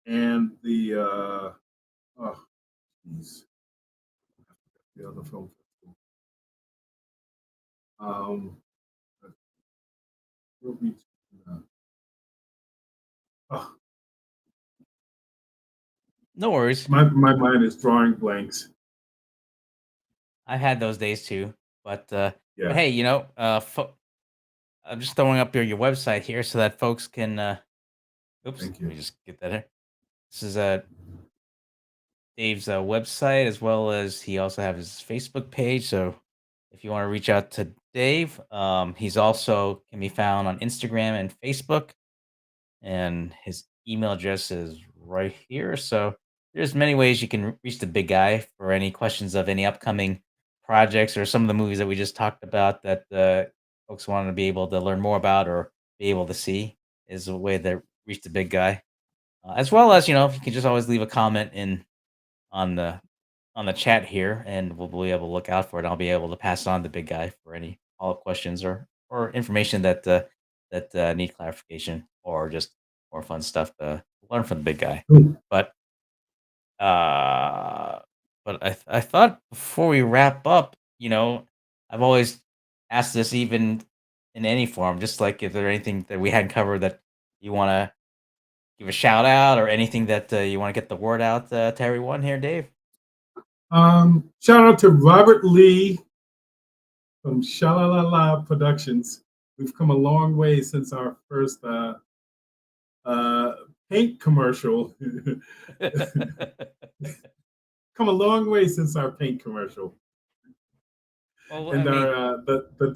[SPEAKER 2] and the oh geez, the other film festival, um, Vero Beach. Oh,
[SPEAKER 1] No worries.
[SPEAKER 2] my mind is drawing blanks.
[SPEAKER 1] I had those days too. But
[SPEAKER 2] Yeah,
[SPEAKER 1] hey, I'm just throwing up your website here so that folks can. Oops.
[SPEAKER 2] thank
[SPEAKER 1] Let
[SPEAKER 2] you.
[SPEAKER 1] me just get that here. This is Dave's website, as well as he also have his Facebook page. So if you want to reach out to Dave, he's also can be found on Instagram and Facebook, and his email address is right here. So there's many ways you can reach the big guy for any questions of any upcoming projects or some of the movies that we just talked about that folks want to be able to learn more about or be able to see is a way to reach the big guy. As well as you can just always leave a comment in on the chat here, and we'll be able to look out for it. I'll be able to pass on the big guy for any follow-up questions or information that need clarification or just more fun stuff to learn from the big guy.
[SPEAKER 2] Ooh,
[SPEAKER 1] But uh, but I thought before we wrap up, I've always asked this even in any form, just like if there anything that we hadn't covered that you want to give a shout out or anything that you want to get the word out to everyone here, Dave?
[SPEAKER 2] Shout out to Robert Lee from Shalalala Productions. We've come a long way since our first paint commercial. Come a long way since our paint commercial.
[SPEAKER 1] Well, I
[SPEAKER 2] And
[SPEAKER 1] mean,
[SPEAKER 2] our the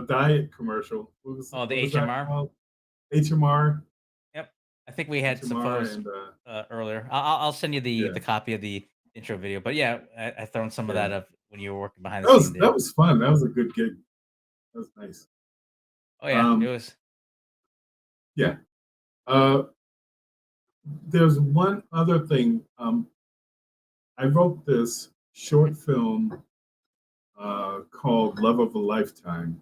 [SPEAKER 2] diet commercial. What was
[SPEAKER 1] the
[SPEAKER 2] what was that
[SPEAKER 1] HMR.
[SPEAKER 2] called? HMR.
[SPEAKER 1] Yep. I think we had some
[SPEAKER 2] HMR
[SPEAKER 1] photos
[SPEAKER 2] and
[SPEAKER 1] earlier. I'll send you the
[SPEAKER 2] yeah,
[SPEAKER 1] copy of the intro video. But yeah, I thrown some of
[SPEAKER 2] yeah.
[SPEAKER 1] that up when you were working behind the
[SPEAKER 2] That
[SPEAKER 1] scene
[SPEAKER 2] was that
[SPEAKER 1] there.
[SPEAKER 2] was fun. That was a good gig. That was nice.
[SPEAKER 1] Oh yeah, it
[SPEAKER 2] Um,
[SPEAKER 1] was.
[SPEAKER 2] yeah. Uh, there's one other thing. I wrote this short film called Love of a Lifetime,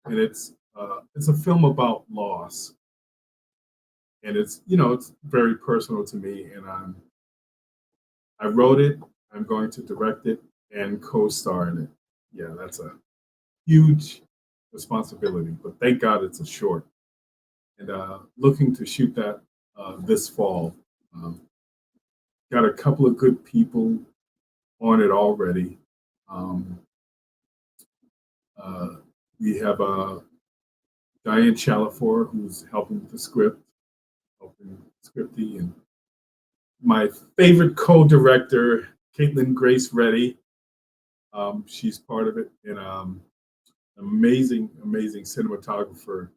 [SPEAKER 2] and it's a film about loss, and it's very personal to me, and I wrote it. I'm going to direct it and co-star in it. Yeah, that's a huge responsibility, but thank God it's a short, and looking to shoot that this fall. Um, got a couple of good people on it already. Um, uh, we have Diane Chalafor, who's helping with the script, helping scripty, and my favorite co-director, Caitlin Grace Reddy. She's part of it, and amazing, amazing cinematographer,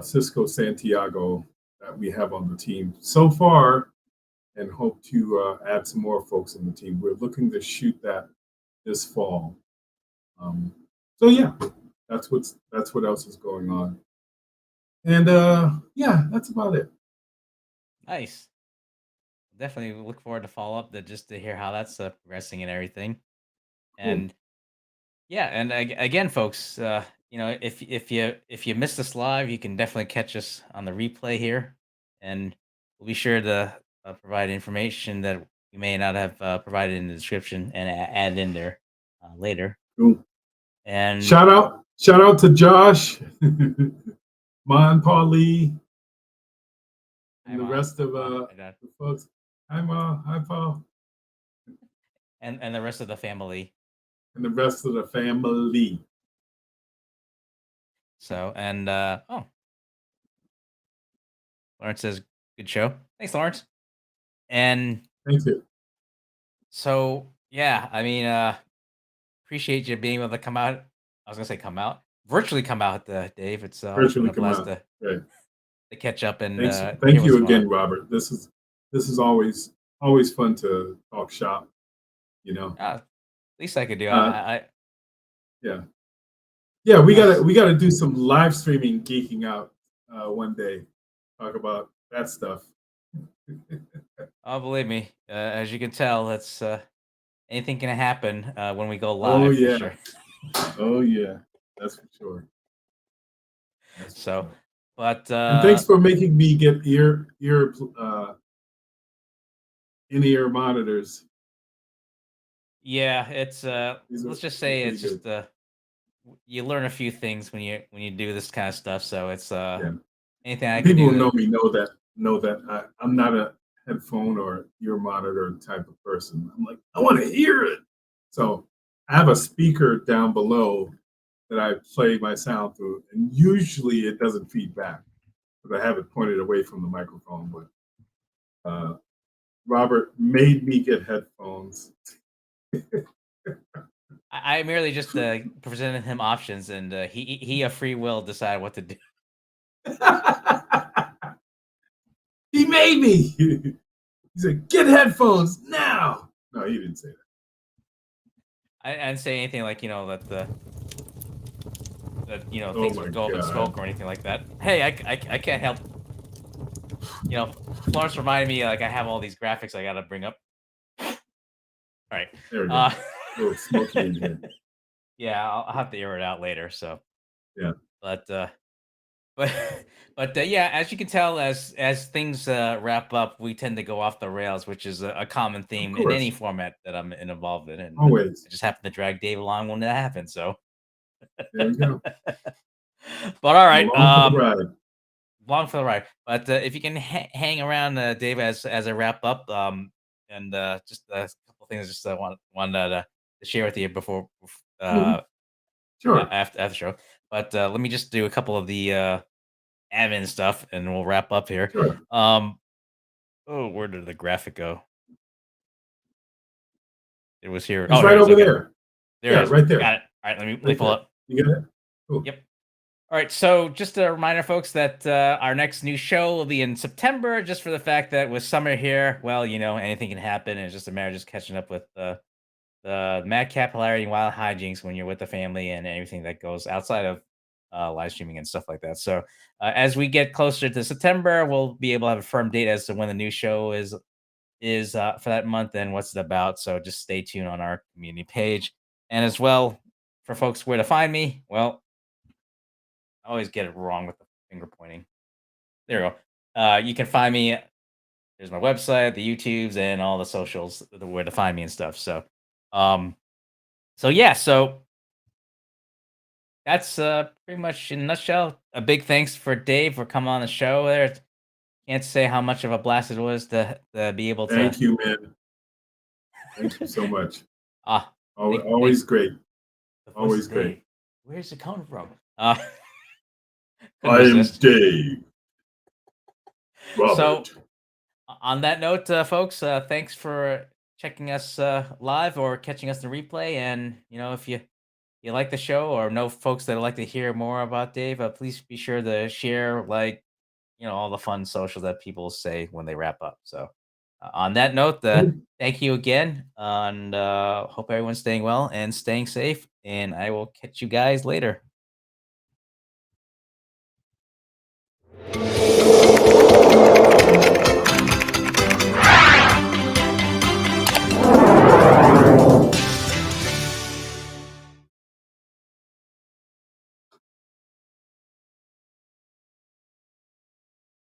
[SPEAKER 2] Cisco Santiago, that we have on the team so far, and hope to add some more folks in the team. We're looking to shoot that this fall. Um, so yeah, that's what else is going on. And yeah, that's about it.
[SPEAKER 1] Nice. Definitely look forward to follow up just to hear how that's progressing and everything.
[SPEAKER 2] Cool.
[SPEAKER 1] And yeah, and again, folks, if you missed us live, you can definitely catch us on the replay here, and we'll be sure to provide information that we may not have provided in the description and add in there later.
[SPEAKER 2] Cool.
[SPEAKER 1] And
[SPEAKER 2] Shout out to Josh, Mon, Paul Lee,
[SPEAKER 1] hi,
[SPEAKER 2] and the
[SPEAKER 1] mom.
[SPEAKER 2] rest
[SPEAKER 1] Hi,
[SPEAKER 2] of
[SPEAKER 1] pa. Hi, dad.
[SPEAKER 2] the folks. Hi, Ma. Hi, Paul.
[SPEAKER 1] And the rest of the family.
[SPEAKER 2] And the rest of the family.
[SPEAKER 1] So and oh, Lawrence says good show. Thanks, Lawrence. And
[SPEAKER 2] Thank you.
[SPEAKER 1] so yeah, I mean, appreciate you being able to come out. I was gonna say come out, virtually come out, Dave. It's always been
[SPEAKER 2] Virtually
[SPEAKER 1] a
[SPEAKER 2] come
[SPEAKER 1] blast
[SPEAKER 2] out. Right.
[SPEAKER 1] to catch up and
[SPEAKER 2] Thanks.
[SPEAKER 1] hear
[SPEAKER 2] Thank
[SPEAKER 1] what's
[SPEAKER 2] you
[SPEAKER 1] going on.
[SPEAKER 2] again, Robert. This is always fun to talk shop. You know.
[SPEAKER 1] Least I could do.
[SPEAKER 2] Uh,
[SPEAKER 1] I
[SPEAKER 2] yeah. Yeah, we
[SPEAKER 1] uh,
[SPEAKER 2] gotta we gotta do some live streaming geeking out one day. Talk about that stuff.
[SPEAKER 1] oh, believe me, as you can tell, it's anything can happen when we go
[SPEAKER 2] Oh
[SPEAKER 1] live for
[SPEAKER 2] yeah.
[SPEAKER 1] sure.
[SPEAKER 2] Oh yeah. That's for sure. That's for
[SPEAKER 1] So,
[SPEAKER 2] sure.
[SPEAKER 1] but
[SPEAKER 2] And thanks for making me get in ear monitors.
[SPEAKER 1] yeah, it's
[SPEAKER 2] These are
[SPEAKER 1] let's just
[SPEAKER 2] they're
[SPEAKER 1] say
[SPEAKER 2] pretty
[SPEAKER 1] it's
[SPEAKER 2] good.
[SPEAKER 1] just you learn a few things when you do this kind of stuff. So it's
[SPEAKER 2] Yeah.
[SPEAKER 1] anything I
[SPEAKER 2] And
[SPEAKER 1] can
[SPEAKER 2] people
[SPEAKER 1] do
[SPEAKER 2] who
[SPEAKER 1] to
[SPEAKER 2] know me know that I'm not a headphone or ear monitor type of person. I'm like, I want to hear it. So I have a speaker down below that I play my sound through, and usually it doesn't feed back because I have it pointed away from the microphone. But Robert made me get headphones.
[SPEAKER 1] I merely just presented him options, and he a free will decide what to do.
[SPEAKER 2] He made me. He said, "Get headphones now." No, he didn't say that.
[SPEAKER 1] I didn't say anything like that
[SPEAKER 2] Oh
[SPEAKER 1] things
[SPEAKER 2] my
[SPEAKER 1] would go up in
[SPEAKER 2] god.
[SPEAKER 1] smoke or anything like that. Hey, I can't help. Florence reminded me like I have all these graphics I gotta bring up. All right.
[SPEAKER 2] There we go.
[SPEAKER 1] Uh,
[SPEAKER 2] A little smoky in here.
[SPEAKER 1] yeah, I'll have to air it out later. So,
[SPEAKER 2] Yeah.
[SPEAKER 1] but but yeah, as you can tell, as things wrap up, we tend to go off the rails, which is a common
[SPEAKER 2] Of
[SPEAKER 1] theme in any
[SPEAKER 2] course.
[SPEAKER 1] format that I'm involved in, and
[SPEAKER 2] Always.
[SPEAKER 1] I just happen to drag Dave along when that happens. So,
[SPEAKER 2] There we go.
[SPEAKER 1] but all
[SPEAKER 2] I'm
[SPEAKER 1] right,
[SPEAKER 2] along for the ride.
[SPEAKER 1] long for the ride. But if you can hang around, Dave, as I wrap up, and just a couple things, just wanted to share with you before
[SPEAKER 2] Mhm.
[SPEAKER 1] uh,
[SPEAKER 2] Sure,
[SPEAKER 1] after the show. But let me just do a couple of the admin stuff, and we'll wrap up here.
[SPEAKER 2] sure.
[SPEAKER 1] Um, oh, where did the graphic go? It was here.
[SPEAKER 2] It's
[SPEAKER 1] Oh,
[SPEAKER 2] right
[SPEAKER 1] here it is.
[SPEAKER 2] over
[SPEAKER 1] Okay,
[SPEAKER 2] there.
[SPEAKER 1] there it
[SPEAKER 2] Yeah,
[SPEAKER 1] is.
[SPEAKER 2] right there,
[SPEAKER 1] Got it. All right, let me
[SPEAKER 2] right
[SPEAKER 1] pull
[SPEAKER 2] there.
[SPEAKER 1] up.
[SPEAKER 2] You get it? Cool.
[SPEAKER 1] Yep. All right, so just a reminder, folks, that our next new show will be in September. Just for the fact that with summer here, well, anything can happen, and it's just a matter of just catching up with the madcap hilarity and wild hijinks when you're with the family and everything that goes outside of live streaming and stuff like that. So, as we get closer to September, we'll be able to have a firm date as to when the new show is for that month and what's it about. So just stay tuned on our community page, and as well for folks where to find me. Well, I always get it wrong with the finger pointing. There you go. You can find me. There's my website, the YouTubes, and all the socials, the where to find me and stuff. Um, so yeah, so that's pretty much in a nutshell. A big thanks for Dave for coming on the show. There, can't say how much of a blast it was to be able to.
[SPEAKER 2] Thank you, man. Thank you so much.
[SPEAKER 1] Ah, thank
[SPEAKER 2] Always great.
[SPEAKER 1] the voice
[SPEAKER 2] Always
[SPEAKER 1] of
[SPEAKER 2] great.
[SPEAKER 1] Dave. Where's it coming from? Couldn't
[SPEAKER 2] I am
[SPEAKER 1] resist.
[SPEAKER 2] Dave
[SPEAKER 1] So
[SPEAKER 2] Robert.
[SPEAKER 1] on that note, folks, thanks for checking us live or catching us in replay. And if you like the show or know folks that would like to hear more about Dave, please be sure to share, all the fun social that people say when they wrap up. So, on that note, thank you again, and hope everyone's staying well and staying safe. And I will catch you guys later.